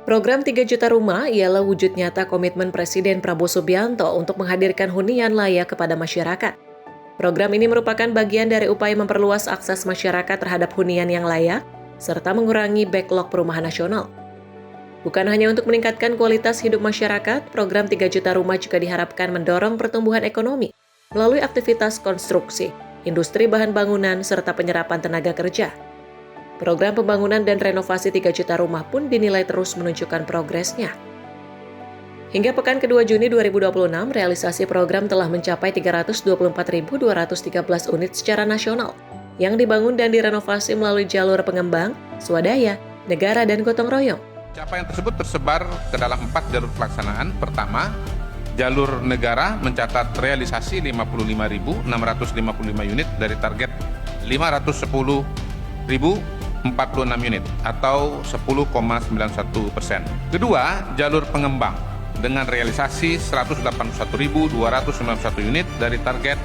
Program 3 juta rumah ialah wujud nyata komitmen Presiden Prabowo Subianto untuk menghadirkan hunian layak kepada masyarakat. Program ini merupakan bagian dari upaya memperluas akses masyarakat terhadap hunian yang layak, serta mengurangi backlog perumahan nasional. Bukan hanya untuk meningkatkan kualitas hidup masyarakat, program 3 juta rumah juga diharapkan mendorong pertumbuhan ekonomi melalui aktivitas konstruksi, industri bahan bangunan, serta penyerapan tenaga kerja. Program pembangunan dan renovasi 3 juta rumah pun dinilai terus menunjukkan progresnya. Hingga pekan kedua Juni 2026, realisasi program telah mencapai 324.213 unit secara nasional yang dibangun dan direnovasi melalui jalur pengembang, swadaya, negara, dan gotong royong. Capaian tersebut tersebar ke dalam 4 jalur pelaksanaan. Pertama, jalur negara mencatat realisasi 55.655 unit dari target 510.046 unit atau 10,91%. Kedua, jalur pengembang dengan realisasi 181.291 unit dari target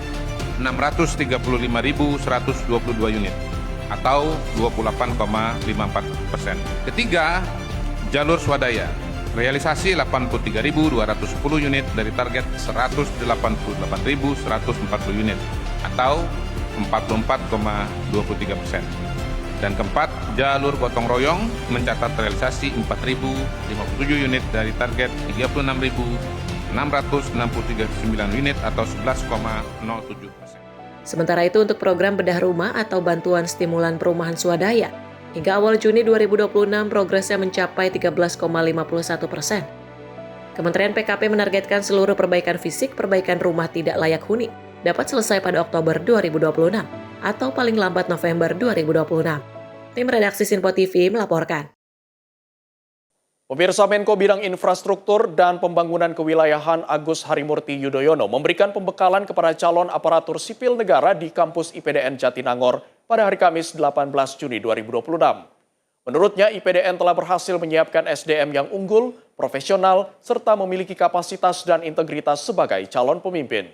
635.122 unit atau 28,54%. Ketiga, jalur swadaya realisasi 83.210 unit dari target 188.140 unit atau 44,23%. Dan keempat, jalur gotong royong mencatat realisasi 4.057 unit dari target 36.669 unit atau 11,07%. Sementara itu untuk program bedah rumah atau bantuan stimulan perumahan swadaya, hingga awal Juni 2026 progresnya mencapai 13,51%. Kementerian PKP menargetkan seluruh perbaikan fisik perbaikan rumah tidak layak huni dapat selesai pada Oktober 2026 atau paling lambat November 2026. Tim redaksi Sinpo TV melaporkan. Pemirsa, Menko Bidang Infrastruktur dan Pembangunan Kewilayahan Agus Harimurti Yudhoyono memberikan pembekalan kepada calon aparatur sipil negara di kampus IPDN Jatinangor pada hari Kamis 18 Juni 2026. Menurutnya, IPDN telah berhasil menyiapkan SDM yang unggul, profesional, serta memiliki kapasitas dan integritas sebagai calon pemimpin.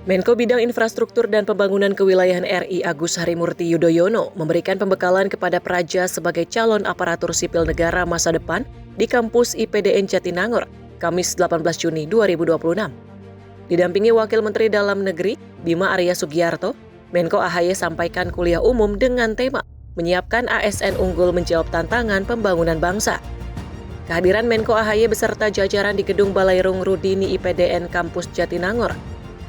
Menko Bidang Infrastruktur dan Pembangunan Kewilayahan RI Agus Harimurti Yudhoyono memberikan pembekalan kepada Praja sebagai calon aparatur sipil negara masa depan di kampus IPDN Jatinangor, Kamis 18 Juni 2026. Didampingi Wakil Menteri Dalam Negeri Bima Arya Sugiarto, Menko AHY sampaikan kuliah umum dengan tema menyiapkan ASN unggul menjawab tantangan pembangunan bangsa. Kehadiran Menko AHY beserta jajaran di Gedung Balai Rung Rudini IPDN Kampus Jatinangor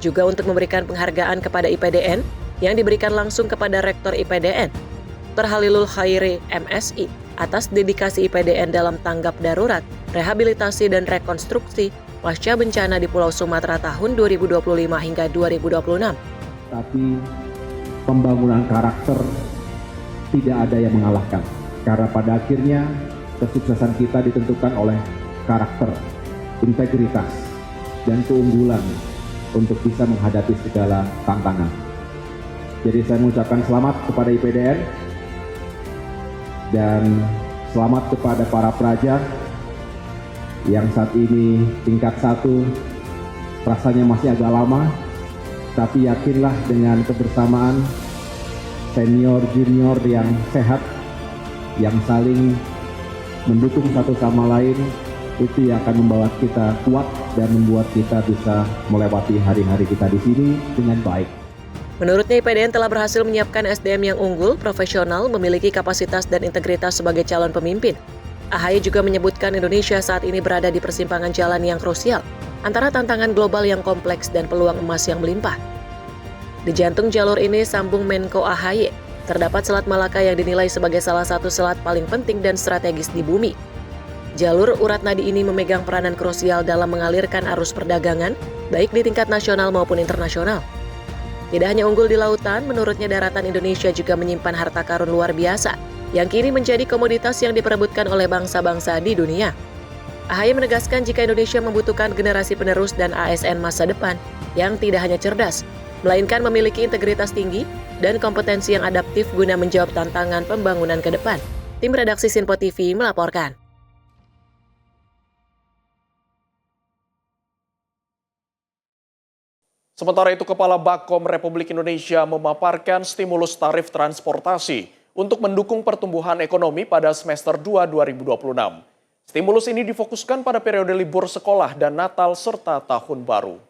juga untuk memberikan penghargaan kepada IPDN yang diberikan langsung kepada Rektor IPDN, Dr. Halilul Khairi MSI, atas dedikasi IPDN dalam tanggap darurat, rehabilitasi dan rekonstruksi pasca bencana di Pulau Sumatera tahun 2025 hingga 2026. Tapi pembangunan karakter tidak ada yang mengalahkan, karena pada akhirnya kesuksesan kita ditentukan oleh karakter, integritas, dan keunggulan untuk bisa menghadapi segala tantangan. Jadi saya mengucapkan selamat kepada IPDN dan Selamat kepada para pelajar yang saat ini tingkat 1, rasanya masih agak lama, tapi yakinlah dengan kebersamaan senior junior yang sehat, yang saling mendukung satu sama lain, itu yang akan membawa kita kuat dan membuat kita bisa melewati hari-hari kita di sini dengan baik. Menurutnya IPDN telah berhasil menyiapkan SDM yang unggul, profesional, memiliki kapasitas dan integritas sebagai calon pemimpin. AHY juga menyebutkan Indonesia saat ini berada di persimpangan jalan yang krusial antara tantangan global yang kompleks dan peluang emas yang melimpah. Di jantung jalur ini, sambung Menko AHY, terdapat Selat Malaka yang dinilai sebagai salah satu selat paling penting dan strategis di bumi. Jalur urat nadi ini memegang peranan krusial dalam mengalirkan arus perdagangan, baik di tingkat nasional maupun internasional. Tidak hanya unggul di lautan, menurutnya daratan Indonesia juga menyimpan harta karun luar biasa, yang kini menjadi komoditas yang diperebutkan oleh bangsa-bangsa di dunia. AHY menegaskan jika Indonesia membutuhkan generasi penerus dan ASN masa depan yang tidak hanya cerdas, melainkan memiliki integritas tinggi dan kompetensi yang adaptif guna menjawab tantangan pembangunan ke depan. Tim redaksi Sinpo TV melaporkan. Sementara itu, Kepala Bakom Republik Indonesia memaparkan stimulus tarif transportasi untuk mendukung pertumbuhan ekonomi pada semester 2 2026. Stimulus ini difokuskan pada periode libur sekolah dan Natal serta Tahun Baru.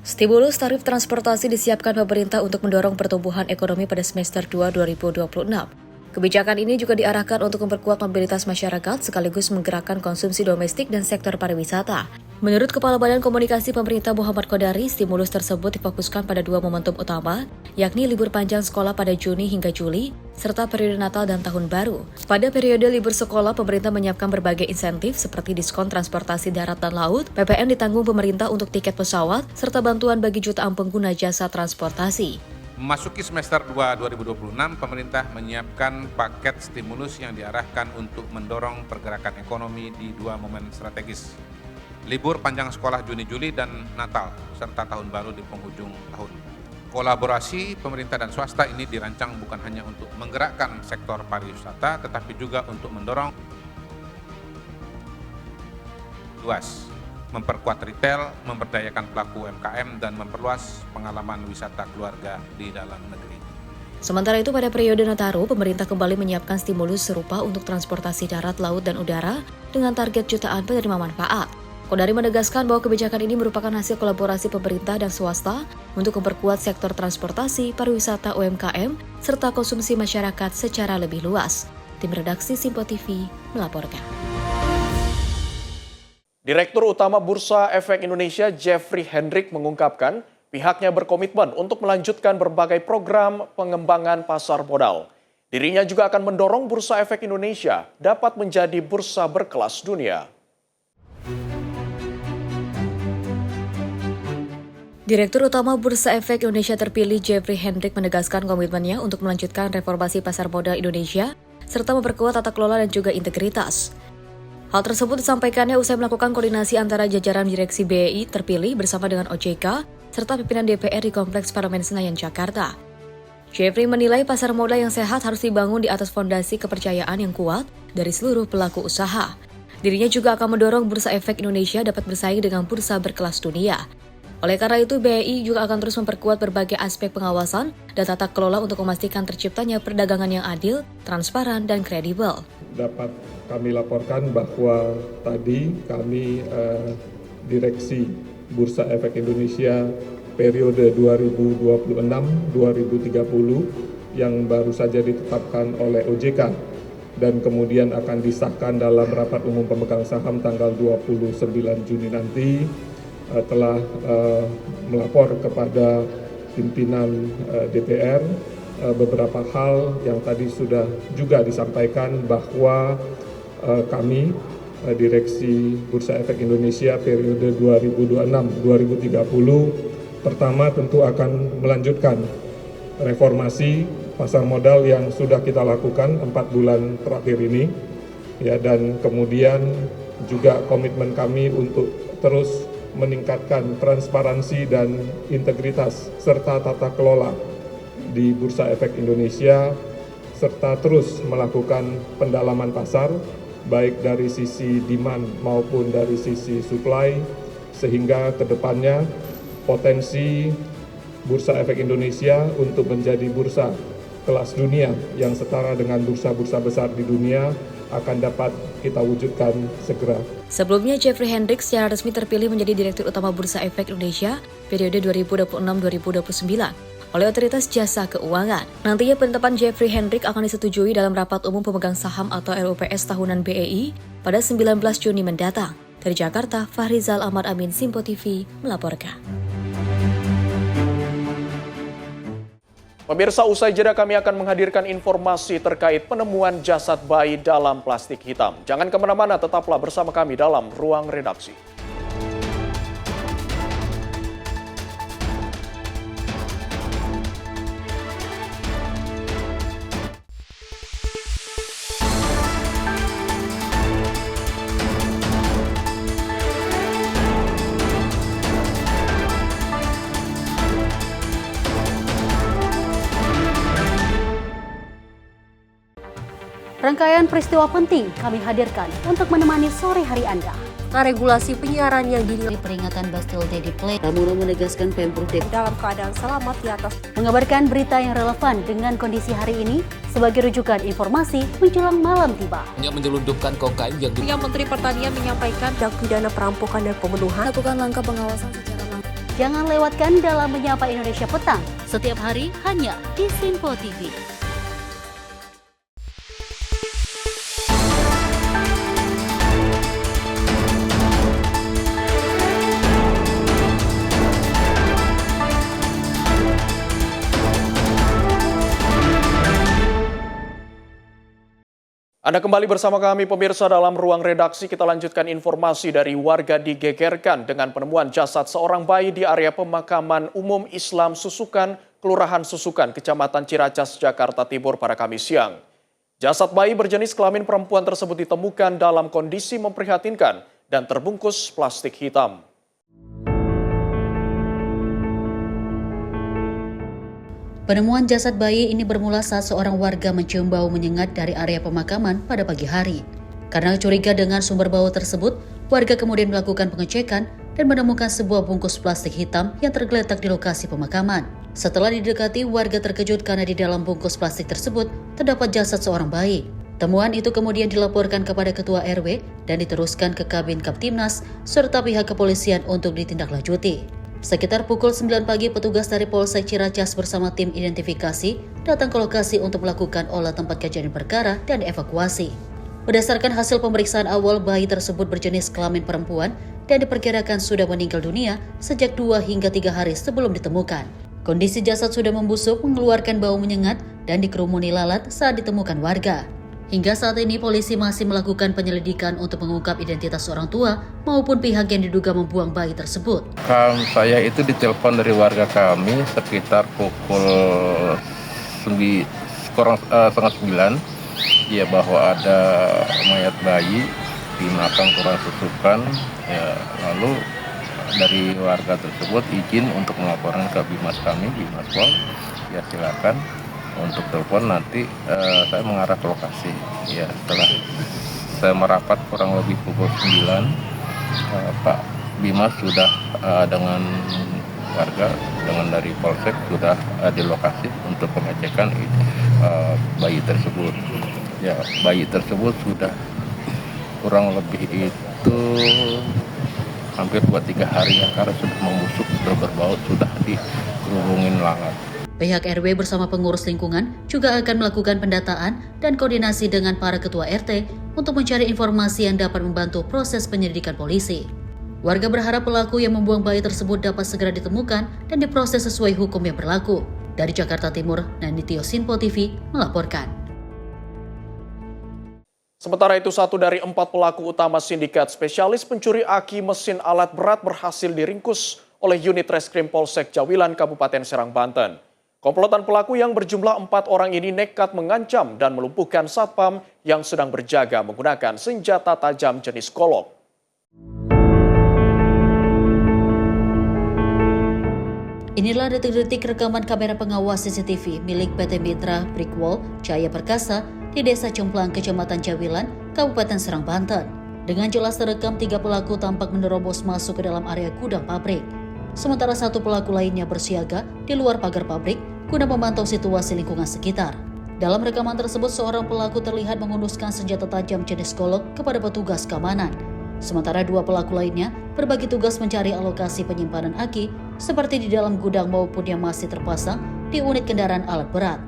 Stimulus tarif transportasi disiapkan pemerintah untuk mendorong pertumbuhan ekonomi pada semester 2 2026. Kebijakan ini juga diarahkan untuk memperkuat mobilitas masyarakat sekaligus menggerakkan konsumsi domestik dan sektor pariwisata. Menurut Kepala Badan Komunikasi Pemerintah Muhammad Kodari, stimulus tersebut difokuskan pada 2 momentum utama, yakni libur panjang sekolah pada Juni hingga Juli, serta periode Natal dan Tahun Baru. Pada periode libur sekolah, pemerintah menyiapkan berbagai insentif seperti diskon transportasi darat dan laut, PPN ditanggung pemerintah untuk tiket pesawat, serta bantuan bagi jutaan pengguna jasa transportasi. Memasuki semester 2 2026, pemerintah menyiapkan paket stimulus yang diarahkan untuk mendorong pergerakan ekonomi di 2 momen strategis. Libur panjang sekolah Juni-Juli dan Natal, serta Tahun Baru di penghujung tahun. Kolaborasi pemerintah dan swasta ini dirancang bukan hanya untuk menggerakkan sektor pariwisata, tetapi juga untuk mendorong luas, memperkuat retail, memberdayakan pelaku UMKM, dan memperluas pengalaman wisata keluarga di dalam negeri. Sementara itu, pada periode Nataru, pemerintah kembali menyiapkan stimulus serupa untuk transportasi darat, laut, dan udara dengan target jutaan penerima manfaat. Kodari menegaskan bahwa kebijakan ini merupakan hasil kolaborasi pemerintah dan swasta untuk memperkuat sektor transportasi, pariwisata, UMKM, serta konsumsi masyarakat secara lebih luas. Tim redaksi Sinpo TV melaporkan. Direktur Utama Bursa Efek Indonesia Jeffrey Hendrik mengungkapkan pihaknya berkomitmen untuk melanjutkan berbagai program pengembangan pasar modal. Dirinya juga akan mendorong Bursa Efek Indonesia dapat menjadi bursa berkelas dunia. Direktur Utama Bursa Efek Indonesia terpilih Jeffrey Hendrik menegaskan komitmennya untuk melanjutkan reformasi pasar modal Indonesia serta memperkuat tata kelola dan juga integritas. Hal tersebut disampaikannya usai melakukan koordinasi antara jajaran direksi BEI terpilih bersama dengan OJK serta pimpinan DPR di Kompleks Parlemen Senayan, Jakarta. Jeffrey menilai pasar modal yang sehat harus dibangun di atas fondasi kepercayaan yang kuat dari seluruh pelaku usaha. Dirinya juga akan mendorong Bursa Efek Indonesia dapat bersaing dengan bursa berkelas dunia. Oleh karena itu, BEI juga akan terus memperkuat berbagai aspek pengawasan dan tata kelola untuk memastikan terciptanya perdagangan yang adil, transparan, dan kredibel. Dapat kami laporkan bahwa tadi kami direksi Bursa Efek Indonesia periode 2026-2030 yang baru saja ditetapkan oleh OJK dan kemudian akan disahkan dalam rapat umum pemegang saham tanggal 29 Juni nanti, telah melapor kepada pimpinan DPR beberapa hal yang tadi sudah juga disampaikan bahwa kami Direksi Bursa Efek Indonesia periode 2026-2030 pertama tentu akan melanjutkan reformasi pasar modal yang sudah kita lakukan 4 bulan terakhir ini ya, dan kemudian juga komitmen kami untuk terus meningkatkan transparansi dan integritas serta tata kelola di Bursa Efek Indonesia serta terus melakukan pendalaman pasar baik dari sisi demand maupun dari sisi supply, sehingga kedepannya potensi Bursa Efek Indonesia untuk menjadi bursa kelas dunia yang setara dengan bursa-bursa besar di dunia akan dapat kita wujudkan segera. Sebelumnya, Jeffrey Hendricks secara resmi terpilih menjadi Direktur Utama Bursa Efek Indonesia periode 2026-2029 oleh Otoritas Jasa Keuangan. Nantinya penetapan Jeffrey Hendricks akan disetujui dalam Rapat Umum Pemegang Saham atau RUPS tahunan BEI pada 19 Juni mendatang. Dari Jakarta, Fahrizal Ahmad Amin, Simpo TV, melaporkan. Pemirsa, usai jeda kami akan menghadirkan informasi terkait penemuan jasad bayi dalam plastik hitam. Jangan kemana-mana, tetaplah bersama kami dalam Ruang Redaksi. Rangkaian peristiwa penting kami hadirkan untuk menemani sore hari Anda. Regulasi penyiaran yang dinilai peringatan Bastille Day di Play, Pramono menegaskan Pemprov DKI dalam keadaan selamat di atas. Mengabarkan berita yang relevan dengan kondisi hari ini sebagai rujukan informasi menjelang malam tiba. Yang menyelundupkan kokain yang Menteri Pertanian menyampaikan tindak pidana perampokan dan pembunuhan. Lakukan langkah pengawasan secara langsung. Jangan lewatkan dalam Menyapa Indonesia Petang setiap hari hanya di Simpo TV. Anda kembali bersama kami pemirsa dalam Ruang Redaksi. Kita lanjutkan informasi dari warga digegerkan dengan penemuan jasad seorang bayi di area pemakaman umum Islam Susukan, Kelurahan Susukan, Kecamatan Ciracas, Jakarta Timur pada Kamis siang. Jasad bayi berjenis kelamin perempuan tersebut ditemukan dalam kondisi memprihatinkan dan terbungkus plastik hitam. Penemuan jasad bayi ini bermula saat seorang warga mencium bau menyengat dari area pemakaman pada pagi hari. Karena curiga dengan sumber bau tersebut, warga kemudian melakukan pengecekan dan menemukan sebuah bungkus plastik hitam yang tergeletak di lokasi pemakaman. Setelah didekati, warga terkejut karena di dalam bungkus plastik tersebut terdapat jasad seorang bayi. Temuan itu kemudian dilaporkan kepada Ketua RW dan diteruskan ke Kabin Kaptimnas serta pihak kepolisian untuk ditindaklanjuti. Sekitar pukul 9 pagi, petugas dari Polsek Ciracas bersama tim identifikasi datang ke lokasi untuk melakukan olah tempat kejadian perkara dan evakuasi. Berdasarkan hasil pemeriksaan awal, bayi tersebut berjenis kelamin perempuan dan diperkirakan sudah meninggal dunia sejak 2 hingga 3 hari sebelum ditemukan. Kondisi jasad sudah membusuk, mengeluarkan bau menyengat dan dikerumuni lalat saat ditemukan warga. Hingga saat ini polisi masih melakukan penyelidikan untuk mengungkap identitas orang tua maupun pihak yang diduga membuang bayi tersebut. Saya itu ditelepon dari warga kami sekitar pukul 9, setengah 9, ya, bahwa ada mayat bayi di makam Kelurahan Susukan. Ya, lalu dari warga tersebut izin untuk melaporkan ke Bimas kami, Bimas Pol. Ya, silakan untuk telepon, nanti saya mengarah ke lokasi. Ya, setelah saya merapat kurang lebih pukul 9, Pak Bimas sudah dengan warga, dengan dari Polsek sudah di lokasi untuk pengecekan bayi tersebut. Ya, bayi tersebut sudah kurang lebih itu hampir 2-3 hari ya, karena sudah membusuk, sudah berbau, sudah dikerubungin lalat. Pihak RW bersama pengurus lingkungan juga akan melakukan pendataan dan koordinasi dengan para ketua RT untuk mencari informasi yang dapat membantu proses penyelidikan polisi. Warga berharap pelaku yang membuang bayi tersebut dapat segera ditemukan dan diproses sesuai hukum yang berlaku. Dari Jakarta Timur, Nandityo, Simpo TV melaporkan. Sementara itu, 1 dari 4 pelaku utama sindikat spesialis pencuri aki mesin alat berat berhasil diringkus oleh unit Reskrim Polsek Jawilan, Kabupaten Serang, Banten. Komplotan pelaku yang berjumlah 4 orang ini nekat mengancam dan melumpuhkan satpam yang sedang berjaga menggunakan senjata tajam jenis golok. Inilah detik-detik rekaman kamera pengawas CCTV milik PT Mitra Brickwall Jaya Perkasa di Desa Cemplang, Kecamatan Jawilan, Kabupaten Serang, Banten. Dengan jelas terekam 3 pelaku tampak menerobos masuk ke dalam area gudang pabrik. Sementara 1 pelaku lainnya bersiaga di luar pagar pabrik guna memantau situasi lingkungan sekitar. Dalam rekaman tersebut, seorang pelaku terlihat mengunduskan senjata tajam jenis golok kepada petugas keamanan. Sementara 2 pelaku lainnya berbagi tugas mencari alokasi penyimpanan aki seperti di dalam gudang maupun yang masih terpasang di unit kendaraan alat berat.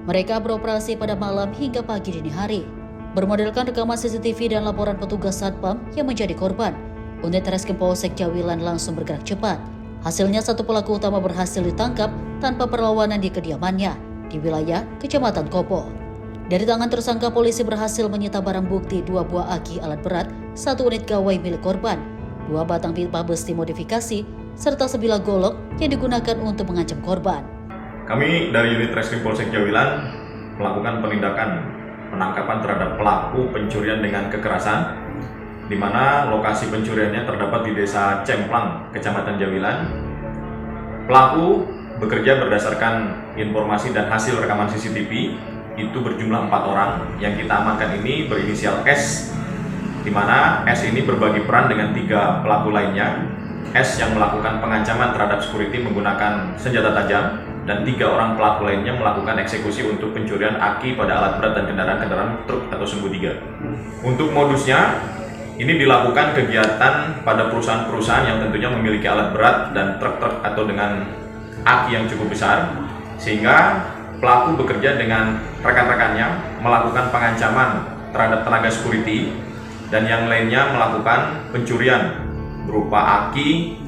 Mereka beroperasi pada malam hingga pagi dini hari. Bermodalkan rekaman CCTV dan laporan petugas Satpam yang menjadi korban, unit Reskrim Polsek Jawilan langsung bergerak cepat. Hasilnya 1 pelaku utama berhasil ditangkap tanpa perlawanan di kediamannya di wilayah Kecamatan Kopo. Dari tangan tersangka, polisi berhasil menyita barang bukti 2 buah aki alat berat, 1 unit gawai milik korban, 2 batang pipa besi modifikasi, serta sebilah golok yang digunakan untuk mengancam korban. Kami dari unit Reskrim Polsek Jawilan melakukan penindakan penangkapan terhadap pelaku pencurian dengan kekerasan, di mana lokasi pencuriannya terdapat di Desa Cemplang, Kecamatan Jawilan. Pelaku bekerja berdasarkan informasi dan hasil rekaman CCTV. Itu berjumlah 4 orang. Yang kita amankan ini berinisial S, di mana S ini berbagi peran dengan 3 pelaku lainnya. S yang melakukan pengancaman terhadap security menggunakan senjata tajam, dan 3 orang pelaku lainnya melakukan eksekusi untuk pencurian aki pada alat berat dan kendaraan-kendaraan truk atau sumbu 3. Untuk modusnya, ini dilakukan kegiatan pada perusahaan-perusahaan yang tentunya memiliki alat berat dan truk-truk atau dengan aki yang cukup besar, sehingga pelaku bekerja dengan rekan-rekannya melakukan pengancaman terhadap tenaga security, dan yang lainnya melakukan pencurian berupa aki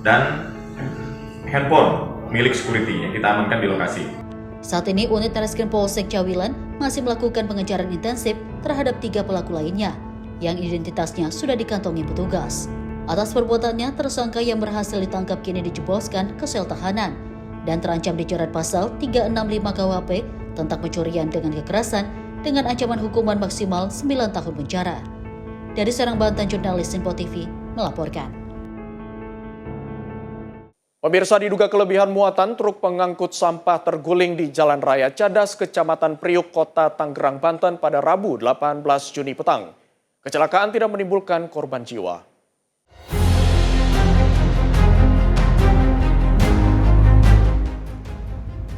dan handphone milik security yang kita amankan di lokasi. Saat ini unit Reskrim Polsek Jawilan masih melakukan pengejaran intensif terhadap 3 pelaku lainnya yang identitasnya sudah dikantongi petugas. Atas perbuatannya, tersangka yang berhasil ditangkap kini dijebloskan ke sel tahanan dan terancam dijerat pasal 365 KUHP tentang pencurian dengan kekerasan dengan ancaman hukuman maksimal 9 tahun penjara. Dari Serang, Banten, jurnalis Info TV melaporkan. Pemirsa, diduga kelebihan muatan truk pengangkut sampah terguling di Jalan Raya Cadas, Kecamatan Priuk, Kota Tangerang, Banten pada Rabu 18 Juni petang. Kecelakaan tidak menimbulkan korban jiwa.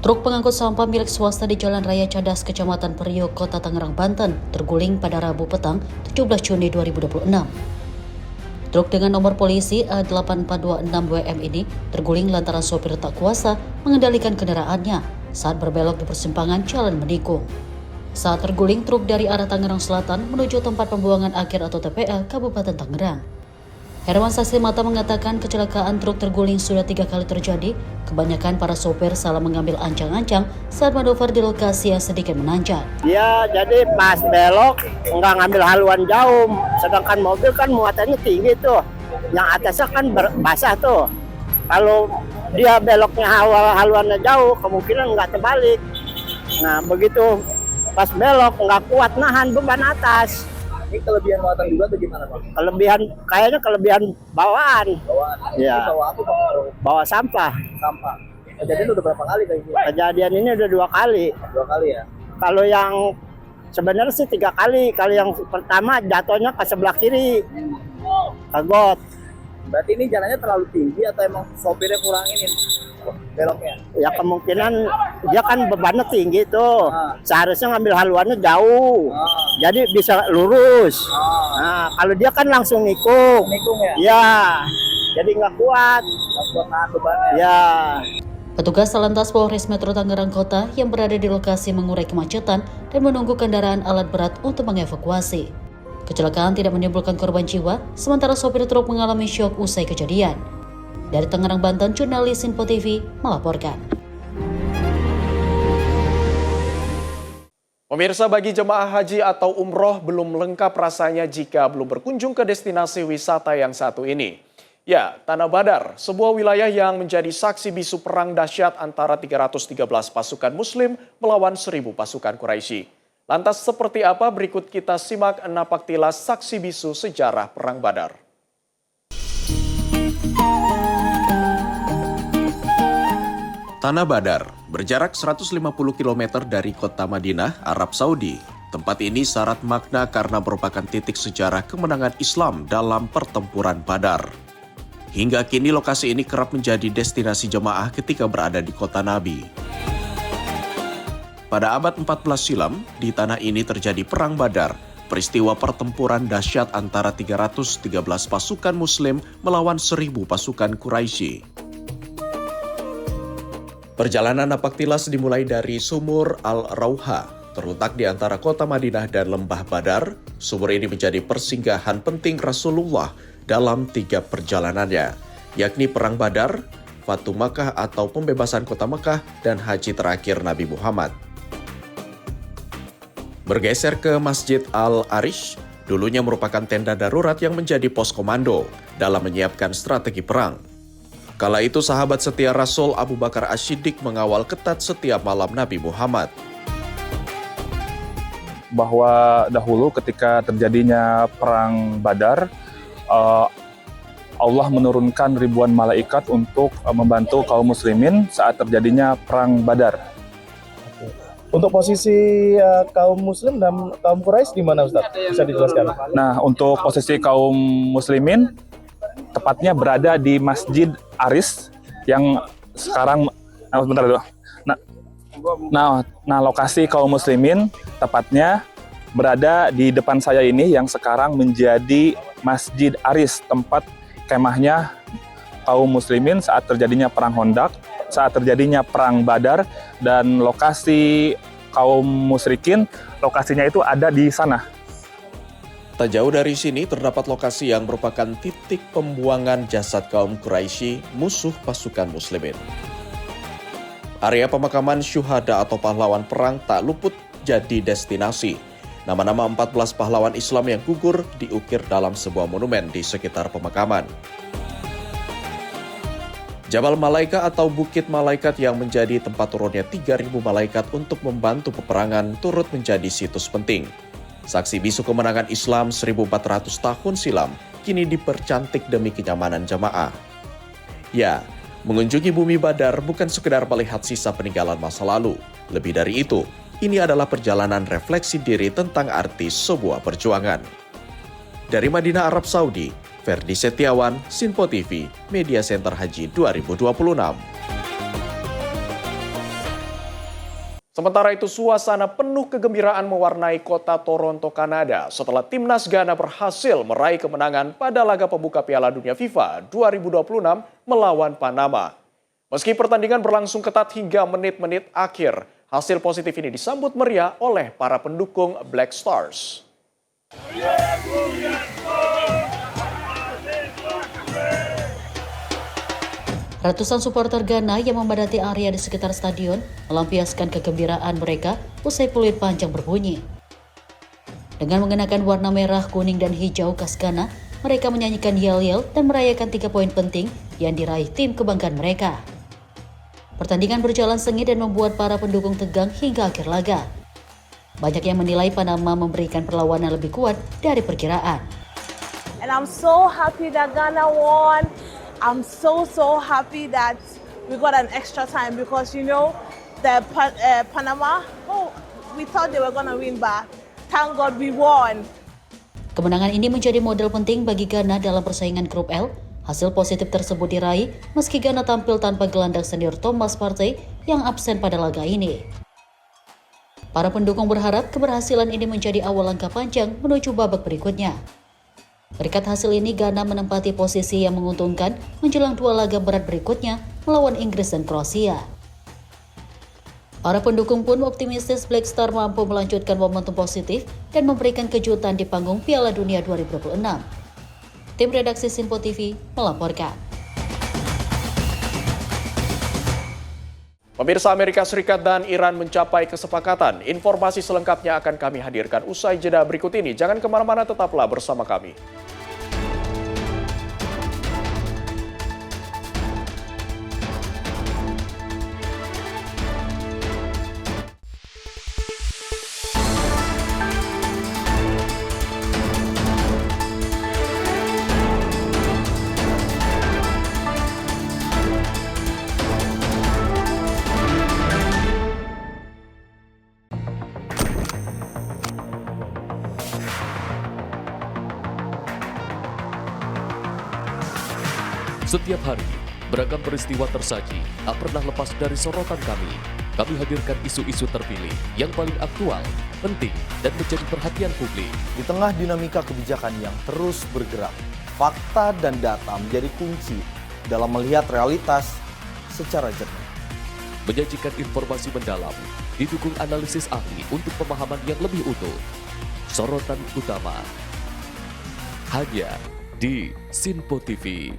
Truk pengangkut sampah milik swasta di Jalan Raya Cadas, Kecamatan Priuk, Kota Tangerang, Banten, terguling pada Rabu petang 17 Juni 2026. Truk dengan nomor polisi A8426WM ini terguling lantaran sopir tak kuasa mengendalikan kendaraannya saat berbelok di persimpangan Jalan Medikung. Saat terguling, truk dari arah Tangerang Selatan menuju tempat pembuangan akhir atau TPA Kabupaten Tangerang. Herman, saksi mata, mengatakan kecelakaan truk terguling sudah 3 kali terjadi. Kebanyakan para sopir salah mengambil ancang-ancang saat manuver di lokasi yang sedikit menanjak. Dia jadi pas belok nggak ngambil haluan jauh, sedangkan mobil kan muatannya tinggi tuh. Yang atasnya kan basah tuh. Kalau dia beloknya haluannya jauh, kemungkinan nggak terbalik. Nah begitu pas belok nggak kuat nahan beban atas. Ini kelebihan muatan juga atau gimana, Pak? Kayaknya kelebihan bawaan. Bawaan? Ya. Bawa apa, Pak? Bawa sampah. Sampah. Kejadian udah berapa kali kayak gini? Kejadian ini udah 2 kali. 2 kali ya? Kalau yang sebenarnya sih 3 kali. Kalau yang pertama jatuhnya ke sebelah kiri. Ke got. Berarti ini jalannya terlalu tinggi atau emang sopirnya kurangin beloknya? Ya kemungkinan dia kan bebannya tinggi tuh. Seharusnya ngambil haluannya jauh. Jadi bisa lurus. Nah, kalau dia kan langsung nikung. Nikung ya? Ya. Jadi nggak kuat. Nggak kuat nahan bebannya. Ya. Petugas Salantas Polres Metro Tangerang Kota yang berada di lokasi mengurai kemacetan dan menunggu kendaraan alat berat untuk mengevakuasi. Kecelakaan tidak menimbulkan korban jiwa, sementara sopir truk mengalami syok usai kejadian. Dari Tangerang, Banten, jurnalis Info TV melaporkan. Pemirsa, bagi jemaah haji atau umroh belum lengkap rasanya jika belum berkunjung ke destinasi wisata yang satu ini. Ya, Tanah Badar, sebuah wilayah yang menjadi saksi bisu perang dahsyat antara 313 pasukan Muslim melawan 1000 pasukan Quraisy. Lantas seperti apa? Berikut kita simak napaktilas saksi bisu sejarah Perang Badar. Tanah Badar berjarak 150 km dari kota Madinah, Arab Saudi. Tempat ini syarat makna karena merupakan titik sejarah kemenangan Islam dalam pertempuran Badar. Hingga kini lokasi ini kerap menjadi destinasi jemaah ketika berada di kota Nabi. Pada abad 14 silam, di tanah ini terjadi Perang Badar, peristiwa pertempuran dahsyat antara 313 pasukan Muslim melawan 1.000 pasukan Quraisy. Perjalanan napaktilas dimulai dari Sumur Al-Rauha, terletak di antara kota Madinah dan Lembah Badar. Sumur ini menjadi persinggahan penting Rasulullah dalam 3 perjalanannya, yakni Perang Badar, Fatu Makkah atau pembebasan kota Mekah, dan haji terakhir Nabi Muhammad. Bergeser ke Masjid Al-Arish, dulunya merupakan tenda darurat yang menjadi pos komando dalam menyiapkan strategi perang. Kala itu sahabat setia Rasul Abu Bakar As-Siddiq mengawal ketat setiap malam Nabi Muhammad. Bahwa dahulu ketika terjadinya Perang Badar, Allah menurunkan ribuan malaikat untuk membantu kaum muslimin saat terjadinya Perang Badar. Untuk posisi kaum muslim dan kaum Quraisy di mana, Ustaz? Bisa dijelaskan? Nah, untuk posisi kaum muslimin tepatnya berada di Masjid Aris yang sekarang sebentar dulu. Nah, lokasi kaum muslimin tepatnya berada di depan saya ini yang sekarang menjadi Masjid Aris, tempat kemahnya kaum muslimin saat terjadinya Perang Hondak, saat terjadinya Perang Badar, dan lokasi kaum musyrikin, lokasinya itu ada di sana. Tak jauh dari sini terdapat lokasi yang merupakan titik pembuangan jasad kaum Quraisy, musuh pasukan muslimin. Area pemakaman syuhada atau pahlawan perang tak luput jadi destinasi. Nama-nama 14 pahlawan Islam yang gugur diukir dalam sebuah monumen di sekitar pemakaman. Jabal Malaika atau Bukit Malaikat yang menjadi tempat turunnya 3.000 malaikat untuk membantu peperangan turut menjadi situs penting. Saksi bisu kemenangan Islam 1400 tahun silam kini dipercantik demi kenyamanan jamaah. Ya, mengunjungi bumi Badar bukan sekedar melihat sisa peninggalan masa lalu. Lebih dari itu, ini adalah perjalanan refleksi diri tentang arti sebuah perjuangan. Dari Madinah, Arab Saudi, Ferdi Setiawan, Sinpo TV, Media Center Haji 2026. Sementara itu, suasana penuh kegembiraan mewarnai kota Toronto, Kanada setelah timnas Ghana berhasil meraih kemenangan pada laga pembuka Piala Dunia FIFA 2026 melawan Panama. Meski pertandingan berlangsung ketat hingga menit-menit akhir, hasil positif ini disambut meriah oleh para pendukung Black Stars. Ratusan supporter Ghana yang memadati area di sekitar stadion melampiaskan kegembiraan mereka usai peluit panjang berbunyi. Dengan mengenakan warna merah, kuning, dan hijau khas Ghana, mereka menyanyikan yel-yel dan merayakan 3 poin penting yang diraih tim kebanggaan mereka. Pertandingan berjalan sengit dan membuat para pendukung tegang hingga akhir laga. Banyak yang menilai Panama memberikan perlawanan lebih kuat dari perkiraan. And I'm so happy that Ghana won. I'm so happy that we got an extra time because the Panama, we thought they were gonna win, but thank God we won. Kemenangan ini menjadi modal penting bagi Ghana dalam persaingan grup L. Hasil positif tersebut diraih meski Ghana tampil tanpa gelandang senior Thomas Partey yang absen pada laga ini. Para pendukung berharap keberhasilan ini menjadi awal langkah panjang menuju babak berikutnya. Berkat hasil ini, Ghana menempati posisi yang menguntungkan menjelang 2 laga berat berikutnya melawan Inggris dan Kroasia. Para pendukung pun optimistis Black Star mampu melanjutkan momentum positif dan memberikan kejutan di panggung Piala Dunia 2026. Tim redaksi Sinpo TV melaporkan. Pemirsa, Amerika Serikat dan Iran mencapai kesepakatan. Informasi selengkapnya akan kami hadirkan usai jeda berikut ini. Jangan kemana-mana, tetaplah bersama kami. Setiap hari, beragam peristiwa tersaji tak pernah lepas dari sorotan kami. Kami hadirkan isu-isu terpilih yang paling aktual, penting, dan menjadi perhatian publik. Di tengah dinamika kebijakan yang terus bergerak, fakta dan data menjadi kunci dalam melihat realitas secara jernih. Menyajikan informasi mendalam, didukung analisis ahli untuk pemahaman yang lebih utuh. Sorotan utama hanya di Sinpo TV.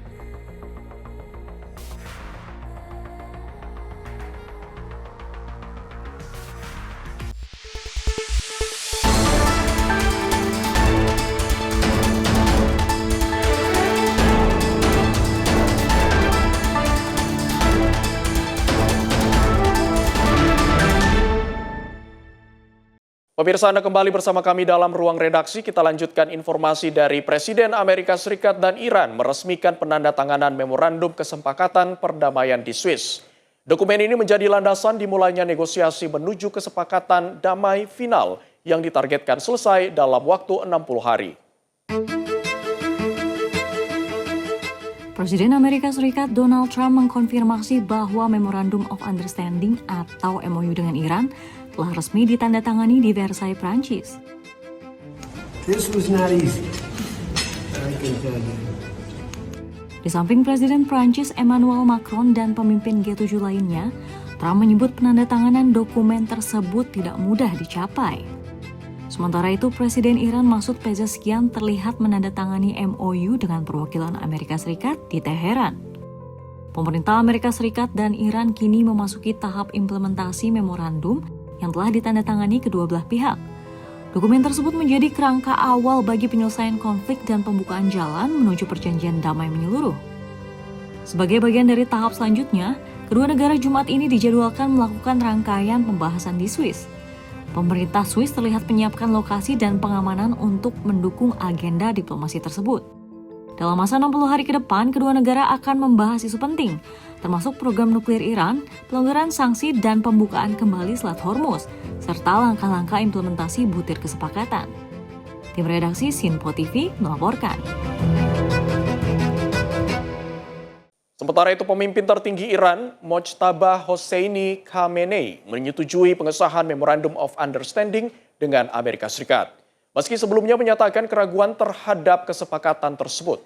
Pemirsa, Anda kembali bersama kami dalam ruang redaksi. Kita lanjutkan informasi dari Presiden Amerika Serikat dan Iran meresmikan penandatanganan memorandum kesepakatan perdamaian di Swiss. Dokumen ini menjadi landasan dimulainya negosiasi menuju kesepakatan damai final yang ditargetkan selesai dalam waktu 60 hari. Presiden Amerika Serikat Donald Trump mengkonfirmasi bahwa Memorandum of Understanding atau MOU dengan Iran telah resmi ditandatangani di Versailles, Prancis. This was not easy. I can tell you. Di samping Presiden Prancis Emmanuel Macron dan pemimpin G7 lainnya, Trump menyebut penandatanganan dokumen tersebut tidak mudah dicapai. Sementara itu, Presiden Iran Masoud Pezeshkian terlihat menandatangani MOU dengan perwakilan Amerika Serikat di Teheran. Pemerintah Amerika Serikat dan Iran kini memasuki tahap implementasi memorandum yang telah ditandatangani kedua belah pihak. Dokumen tersebut menjadi kerangka awal bagi penyelesaian konflik dan pembukaan jalan menuju perjanjian damai menyeluruh. Sebagai bagian dari tahap selanjutnya, kedua negara Jumat ini dijadwalkan melakukan rangkaian pembahasan di Swiss. Pemerintah Swiss terlihat menyiapkan lokasi dan pengamanan untuk mendukung agenda diplomasi tersebut. Dalam masa 60 hari ke depan, kedua negara akan membahas isu penting, termasuk program nuklir Iran, pelonggaran sanksi dan pembukaan kembali Selat Hormuz, serta langkah-langkah implementasi butir kesepakatan. Tim redaksi Sinpo TV melaporkan. Sementara itu, pemimpin tertinggi Iran, Mojtaba Hosseini Khamenei, menyetujui pengesahan Memorandum of Understanding dengan Amerika Serikat. Meski sebelumnya menyatakan keraguan terhadap kesepakatan tersebut.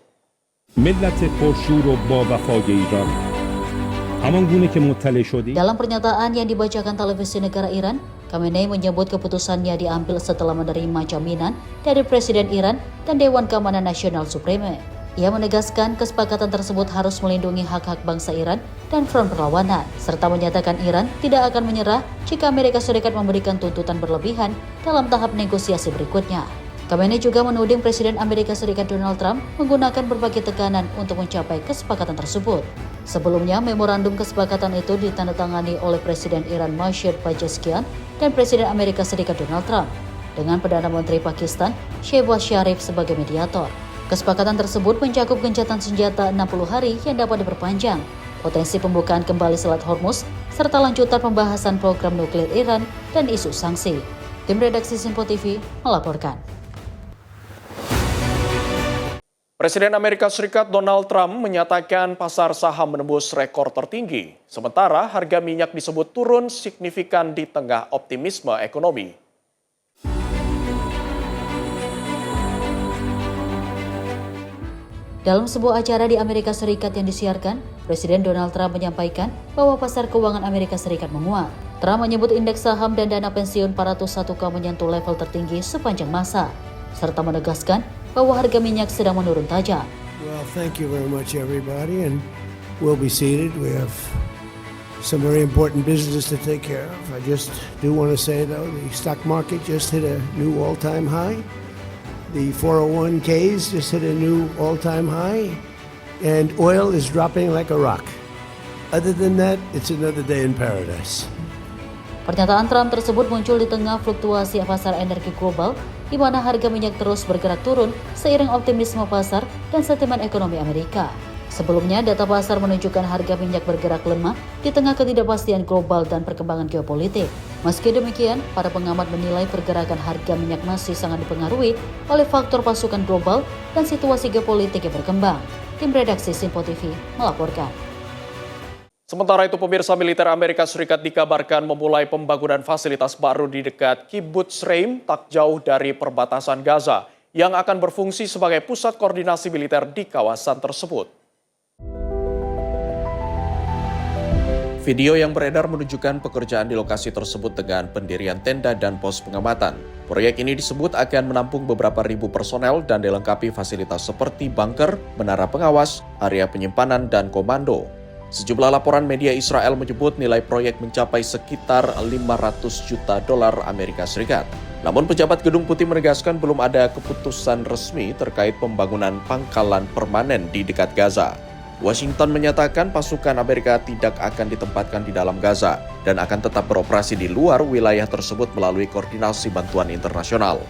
Dalam pernyataan yang dibacakan televisi negara Iran, Khamenei menyebut keputusannya diambil setelah menerima jaminan dari Presiden Iran dan Dewan Keamanan Nasional Supreme. Ia menegaskan kesepakatan tersebut harus melindungi hak-hak bangsa Iran dan front perlawanan, serta menyatakan Iran tidak akan menyerah jika Amerika Serikat memberikan tuntutan berlebihan dalam tahap negosiasi berikutnya. Khamenei juga menuding Presiden Amerika Serikat Donald Trump menggunakan berbagai tekanan untuk mencapai kesepakatan tersebut. Sebelumnya, memorandum kesepakatan itu ditandatangani oleh Presiden Iran Masoud Pezeshkian dan Presiden Amerika Serikat Donald Trump, dengan Perdana Menteri Pakistan Shehbaz Sharif sebagai mediator. Kesepakatan tersebut mencakup gencatan senjata 60 hari yang dapat diperpanjang, potensi pembukaan kembali Selat Hormuz, serta lanjutan pembahasan program nuklir Iran dan isu sanksi. Tim redaksi Sinpo TV melaporkan. Presiden Amerika Serikat Donald Trump menyatakan pasar saham menembus rekor tertinggi, sementara harga minyak disebut turun signifikan di tengah optimisme ekonomi. Dalam sebuah acara di Amerika Serikat yang disiarkan, Presiden Donald Trump menyampaikan bahwa pasar keuangan Amerika Serikat menguat. Trump menyebut indeks saham dan dana pensiun para 101K menyentuh level tertinggi sepanjang masa, serta menegaskan bahwa harga minyak sedang menurun tajam. Well, thank you very much everybody, and we'll be seated. We have some very important business to take care of. I just do want to say though, the stock market just hit a new all-time high. The 401ks just hit a new all-time high, and oil is dropping like a rock. Other than that, it's another day in paradise. Pernyataan Trump tersebut muncul di tengah fluktuasi pasar energi global, di mana harga minyak terus bergerak turun seiring optimisme pasar dan sentimen ekonomi Amerika. Sebelumnya, data pasar menunjukkan harga minyak bergerak lemah di tengah ketidakpastian global dan perkembangan geopolitik. Meski demikian, para pengamat menilai pergerakan harga minyak masih sangat dipengaruhi oleh faktor pasukan global dan situasi geopolitik yang berkembang. Tim redaksi Simpo TV melaporkan. Sementara itu, pemirsa, militer Amerika Serikat dikabarkan memulai pembangunan fasilitas baru di dekat Kibbutz Reim, tak jauh dari perbatasan Gaza, yang akan berfungsi sebagai pusat koordinasi militer di kawasan tersebut. Video yang beredar menunjukkan pekerjaan di lokasi tersebut dengan pendirian tenda dan pos pengamatan. Proyek ini disebut akan menampung beberapa ribu personel dan dilengkapi fasilitas seperti bunker, menara pengawas, area penyimpanan, dan komando. Sejumlah laporan media Israel menyebut nilai proyek mencapai sekitar 500 juta dolar Amerika Serikat. Namun pejabat Gedung Putih menegaskan belum ada keputusan resmi terkait pembangunan pangkalan permanen di dekat Gaza. Washington menyatakan pasukan Amerika tidak akan ditempatkan di dalam Gaza dan akan tetap beroperasi di luar wilayah tersebut melalui koordinasi bantuan internasional.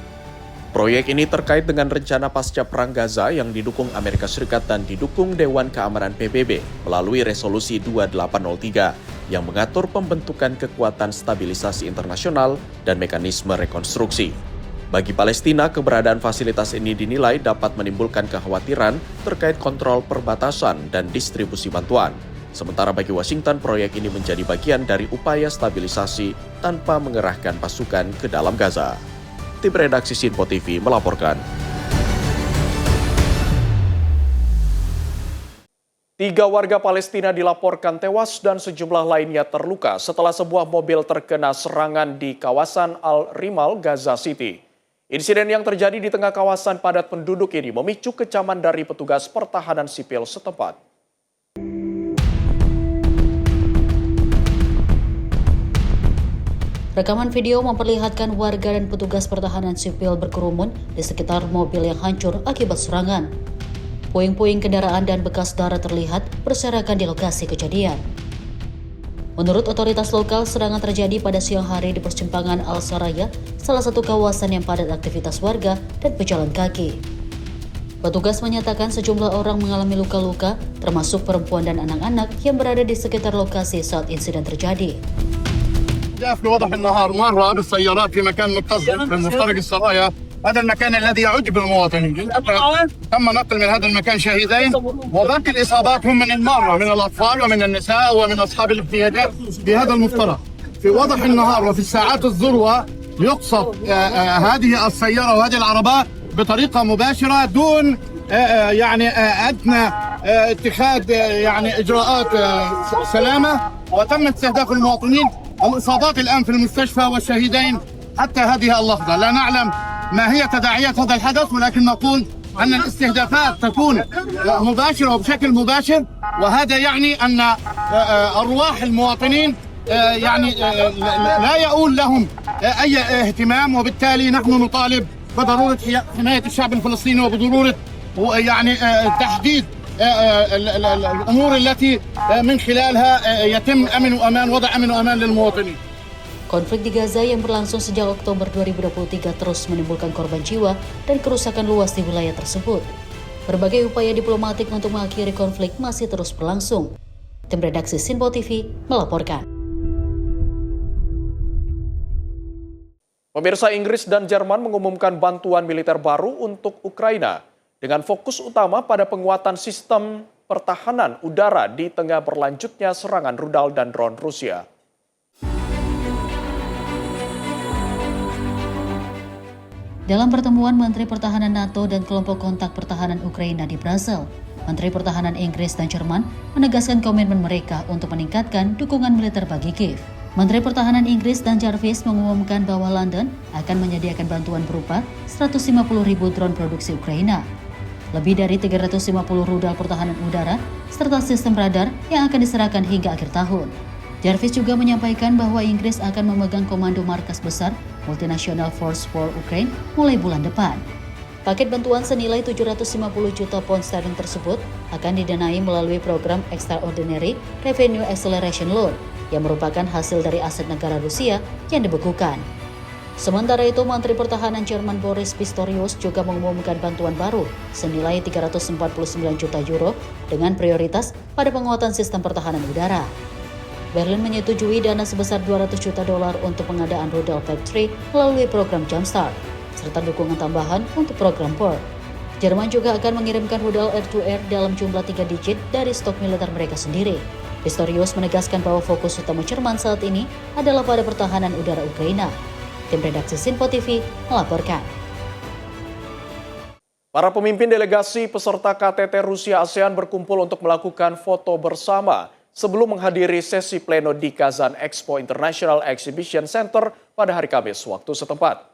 Proyek ini terkait dengan rencana pasca perang Gaza yang didukung Amerika Serikat dan didukung Dewan Keamanan PBB melalui resolusi 2803 yang mengatur pembentukan kekuatan stabilisasi internasional dan mekanisme rekonstruksi. Bagi Palestina, keberadaan fasilitas ini dinilai dapat menimbulkan kekhawatiran terkait kontrol perbatasan dan distribusi bantuan. Sementara bagi Washington, proyek ini menjadi bagian dari upaya stabilisasi tanpa mengerahkan pasukan ke dalam Gaza. Tim redaksi Simpo TV melaporkan. 3 warga Palestina dilaporkan tewas dan sejumlah lainnya terluka setelah sebuah mobil terkena serangan di kawasan Al-Rimal, Gaza City. Insiden yang terjadi di tengah kawasan padat penduduk ini memicu kecaman dari petugas pertahanan sipil setempat. Rekaman video memperlihatkan warga dan petugas pertahanan sipil berkerumun di sekitar mobil yang hancur akibat serangan. Puing-puing kendaraan dan bekas darah terlihat berserakan di lokasi kejadian. Menurut otoritas lokal, serangan terjadi pada siang hari di persimpangan Al-Saraya, salah satu kawasan yang padat aktivitas warga dan pejalan kaki. Petugas menyatakan sejumlah orang mengalami luka-luka, termasuk perempuan dan anak-anak yang berada di sekitar lokasi saat insiden terjadi. في وضح النهار مرة بالسيارات في مكان متصل في مفترق السرايا، هذا المكان الذي يعج بالمواطنين. تم نقل من هذا المكان شهيدين وباقي الإصابات هم من المارة، من الأطفال ومن النساء ومن أصحاب الاحتياجات في هذا المفترق. في وضح النهار وفي الساعات الذروة يقصد هذه السيارة وهذه العربات بطريقة مباشرة دون يعني أدنى اتخاذ يعني إجراءات سلامة، وتم استهداف المواطنين. الإصابات الآن في المستشفى والشهيدين حتى هذه اللحظة لا نعلم ما هي تداعيات هذا الحدث، ولكن نقول أن الاستهدافات تكون مباشرة وبشكل مباشر، وهذا يعني أن أرواح المواطنين يعني لا يؤول لهم أي اهتمام، وبالتالي نحن نطالب بضرورة حماية الشعب الفلسطيني وبضرورة يعني تحديد الأمور التي من خلالها يتم أمن وأمان وضع أمن وأمان للمواطنين. Konflik di Gaza yang berlangsung sejak Oktober 2023 terus menimbulkan korban jiwa dan kerusakan luas di wilayah tersebut. Berbagai upaya diplomatik untuk mengakhiri konflik masih terus berlangsung. Tim redaksi Simpo TV melaporkan. Pemirsa, Inggris dan Jerman mengumumkan bantuan militer baru untuk Ukraina dengan fokus utama pada penguatan sistem pertahanan udara di tengah berlanjutnya serangan rudal dan drone Rusia. Dalam pertemuan Menteri Pertahanan NATO dan kelompok kontak pertahanan Ukraina di Brasil, Menteri Pertahanan Inggris dan Jerman menegaskan komitmen mereka untuk meningkatkan dukungan militer bagi Kiev. Menteri Pertahanan Inggris dan Jarvis mengumumkan bahwa London akan menyediakan bantuan berupa 150.000 drone produksi Ukraina, lebih dari 350 rudal pertahanan udara, serta sistem radar yang akan diserahkan hingga akhir tahun. Jarvis juga menyampaikan bahwa Inggris akan memegang komando markas besar Multinational Force for Ukraine mulai bulan depan. Paket bantuan senilai 750 juta pound sterling tersebut akan didanai melalui program Extraordinary Revenue Acceleration Loan yang merupakan hasil dari aset negara Rusia yang dibekukan. Sementara itu, Menteri Pertahanan Jerman Boris Pistorius juga mengumumkan bantuan baru senilai 349 juta euro dengan prioritas pada penguatan sistem pertahanan udara. Berlin menyetujui dana sebesar 200 juta dolar untuk pengadaan rudal Factory melalui program Jumpstart, serta dukungan tambahan untuk program PEAR. Jerman juga akan mengirimkan rudal air-to-air dalam jumlah 3 digit dari stok militer mereka sendiri. Pistorius menegaskan bahwa fokus utama Jerman saat ini adalah pada pertahanan udara Ukraina. Tim redaksi Sinpo TV melaporkan. Para pemimpin delegasi peserta KTT Rusia ASEAN berkumpul untuk melakukan foto bersama sebelum menghadiri sesi pleno di Kazan Expo International Exhibition Center pada hari Kamis waktu setempat.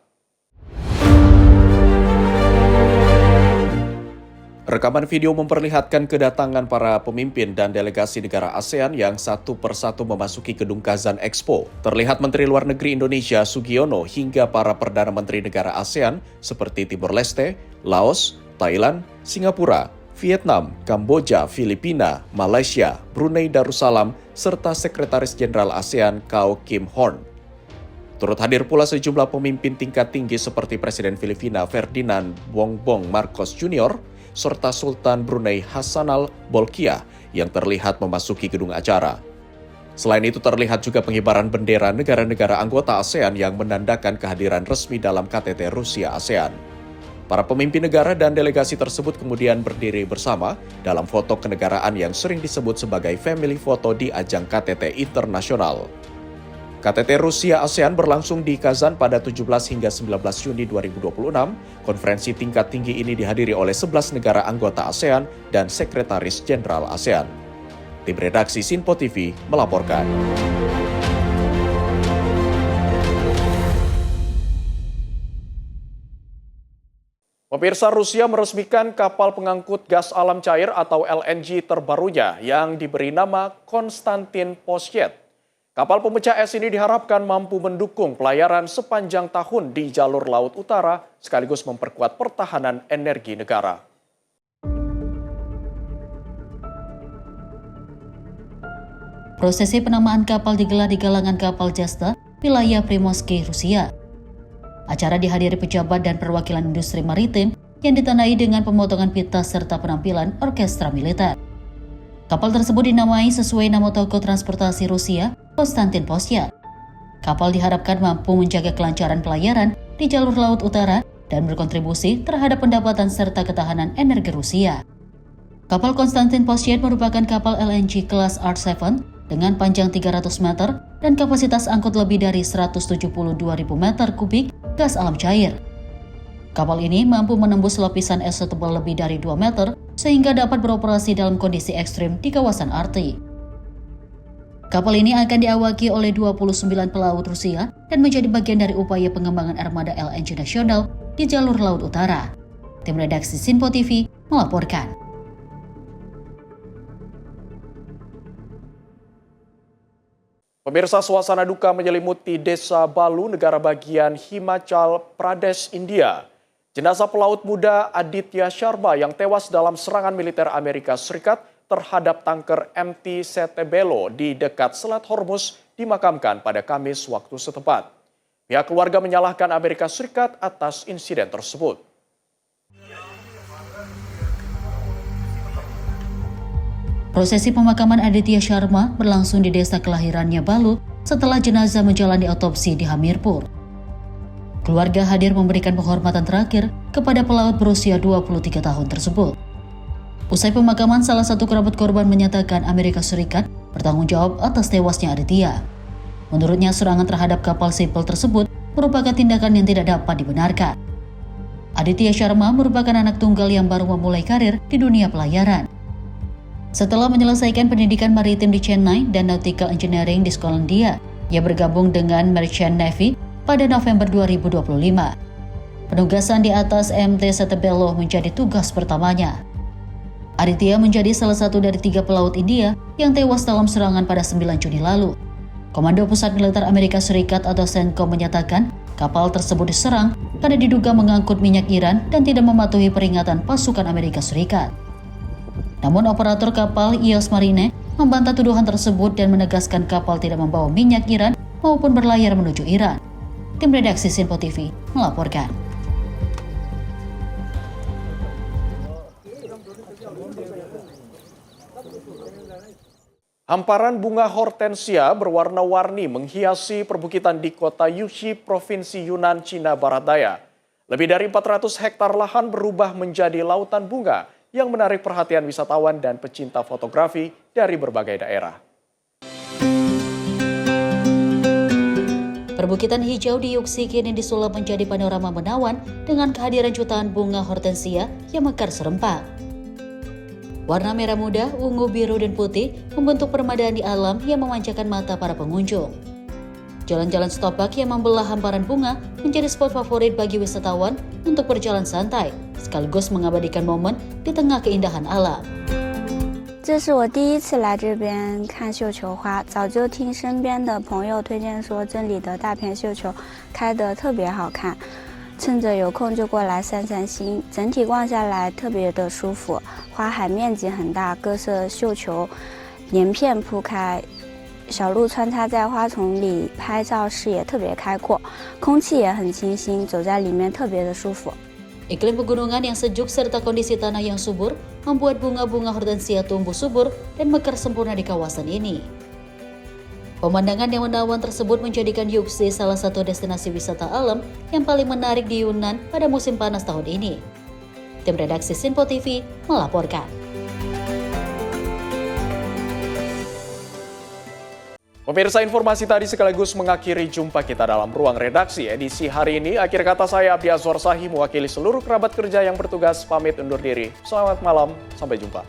Rekaman video memperlihatkan kedatangan para pemimpin dan delegasi negara ASEAN yang satu persatu memasuki gedung Kazan Expo. Terlihat Menteri Luar Negeri Indonesia Sugiono hingga para Perdana Menteri negara ASEAN seperti Timor Leste, Laos, Thailand, Singapura, Vietnam, Kamboja, Filipina, Malaysia, Brunei Darussalam, serta Sekretaris Jenderal ASEAN Kau Kim Horn. Turut hadir pula sejumlah pemimpin tingkat tinggi seperti Presiden Filipina Ferdinand Bongbong Marcos Jr., serta Sultan Brunei Hassanal Bolkiah yang terlihat memasuki gedung acara. Selain itu terlihat juga pengibaran bendera negara-negara anggota ASEAN yang menandakan kehadiran resmi dalam KTT Rusia ASEAN. Para pemimpin negara dan delegasi tersebut kemudian berdiri bersama dalam foto kenegaraan yang sering disebut sebagai family photo di ajang KTT internasional. KTT Rusia ASEAN berlangsung di Kazan pada 17 hingga 19 Juni 2026. Konferensi tingkat tinggi ini dihadiri oleh 11 negara anggota ASEAN dan Sekretaris Jenderal ASEAN. Tim redaksi Sinpo TV melaporkan. Pemirsa, Rusia meresmikan kapal pengangkut gas alam cair atau LNG terbarunya yang diberi nama Konstantin Posyet. Kapal pemecah es ini diharapkan mampu mendukung pelayaran sepanjang tahun di jalur Laut Utara sekaligus memperkuat pertahanan energi negara. Prosesi penamaan kapal digelar di galangan kapal Jasta, wilayah Primorsky, Rusia. Acara dihadiri pejabat dan perwakilan industri maritim yang ditandai dengan pemotongan pita serta penampilan orkestra militer. Kapal tersebut dinamai sesuai nama tokoh transportasi Rusia, Konstantin Posyet. Kapal diharapkan mampu menjaga kelancaran pelayaran di jalur Laut Utara dan berkontribusi terhadap pendapatan serta ketahanan energi Rusia. Kapal Konstantin Posyet merupakan kapal LNG kelas R7 dengan panjang 300 meter dan kapasitas angkut lebih dari 172.000 meter kubik gas alam cair. Kapal ini mampu menembus lapisan es setebal lebih dari 2 meter sehingga dapat beroperasi dalam kondisi ekstrim di kawasan Arktik. Kapal ini akan diawaki oleh 29 pelaut Rusia dan menjadi bagian dari upaya pengembangan armada LNG nasional di jalur Laut Utara. Tim redaksi Sinpo TV melaporkan. Pemirsa, suasana duka menyelimuti Desa Balu, negara bagian Himachal Pradesh, India. Jenazah pelaut muda Aditya Sharma yang tewas dalam serangan militer Amerika Serikat terhadap tanker MT Setebelo di dekat Selat Hormuz dimakamkan pada Kamis waktu setempat. Pihak keluarga menyalahkan Amerika Serikat atas insiden tersebut. Prosesi pemakaman Aditya Sharma berlangsung di desa kelahirannya Balu setelah jenazah menjalani otopsi di Hamirpur. Keluarga hadir memberikan penghormatan terakhir kepada pelaut berusia 23 tahun tersebut. Usai pemakaman, salah satu kerabat korban menyatakan Amerika Serikat bertanggung jawab atas tewasnya Aditya. Menurutnya, serangan terhadap kapal sipil tersebut merupakan tindakan yang tidak dapat dibenarkan. Aditya Sharma merupakan anak tunggal yang baru memulai karir di dunia pelayaran. Setelah menyelesaikan pendidikan maritim di Chennai dan Nautical Engineering di Skotlandia, ia bergabung dengan Merchant Navy pada November 2025. Penugasan di atas MT Setebelo menjadi tugas pertamanya. Aditya menjadi salah satu dari 3 pelaut India yang tewas dalam serangan pada 9 Juni lalu. Komando Pusat Militer Amerika Serikat atau CENTCOM menyatakan kapal tersebut diserang karena diduga mengangkut minyak Iran dan tidak mematuhi peringatan pasukan Amerika Serikat. Namun operator kapal EOS Marine membantah tuduhan tersebut dan menegaskan kapal tidak membawa minyak Iran maupun berlayar menuju Iran. Tim redaksi Sinpo TV melaporkan. Hamparan bunga hortensia berwarna-warni menghiasi perbukitan di kota Yushi, Provinsi Yunnan, Cina Barat Daya. Lebih dari 400 hektar lahan berubah menjadi lautan bunga yang menarik perhatian wisatawan dan pecinta fotografi dari berbagai daerah. Perbukitan hijau di Yuksi kini disulap menjadi panorama menawan dengan kehadiran jutaan bunga hortensia yang mekar serempak. Warna merah muda, ungu, biru, dan putih membentuk permadani di alam yang memanjakan mata para pengunjung. Jalan-jalan setopak yang membelah hamparan bunga menjadi spot favorit bagi wisatawan untuk berjalan santai, sekaligus mengabadikan momen di tengah keindahan alam. 这是我第一次来这边看绣球花，早就听身边的朋友推荐说这里的大片绣球开得特别好看，趁着有空就过来散散心。整体逛下来特别的舒服，花海面积很大，各色绣球连片铺开，小路穿插在花丛里拍照视野特别开阔，空气也很清新，走在里面特别的舒服。 Iklim pegunungan yang sejuk serta kondisi tanah yang subur membuat bunga-bunga hortensia tumbuh subur dan mekar sempurna di kawasan ini. Pemandangan yang menawan tersebut menjadikan Yuksi salah satu destinasi wisata alam yang paling menarik di Yunan pada musim panas tahun ini. Tim redaksi Sinpo TV melaporkan. Pemirsa, informasi tadi sekaligus mengakhiri jumpa kita dalam ruang redaksi edisi hari ini. Akhir kata saya Abdi Azwar Sahih mewakili seluruh kerabat kerja yang bertugas pamit undur diri. Selamat malam, sampai jumpa.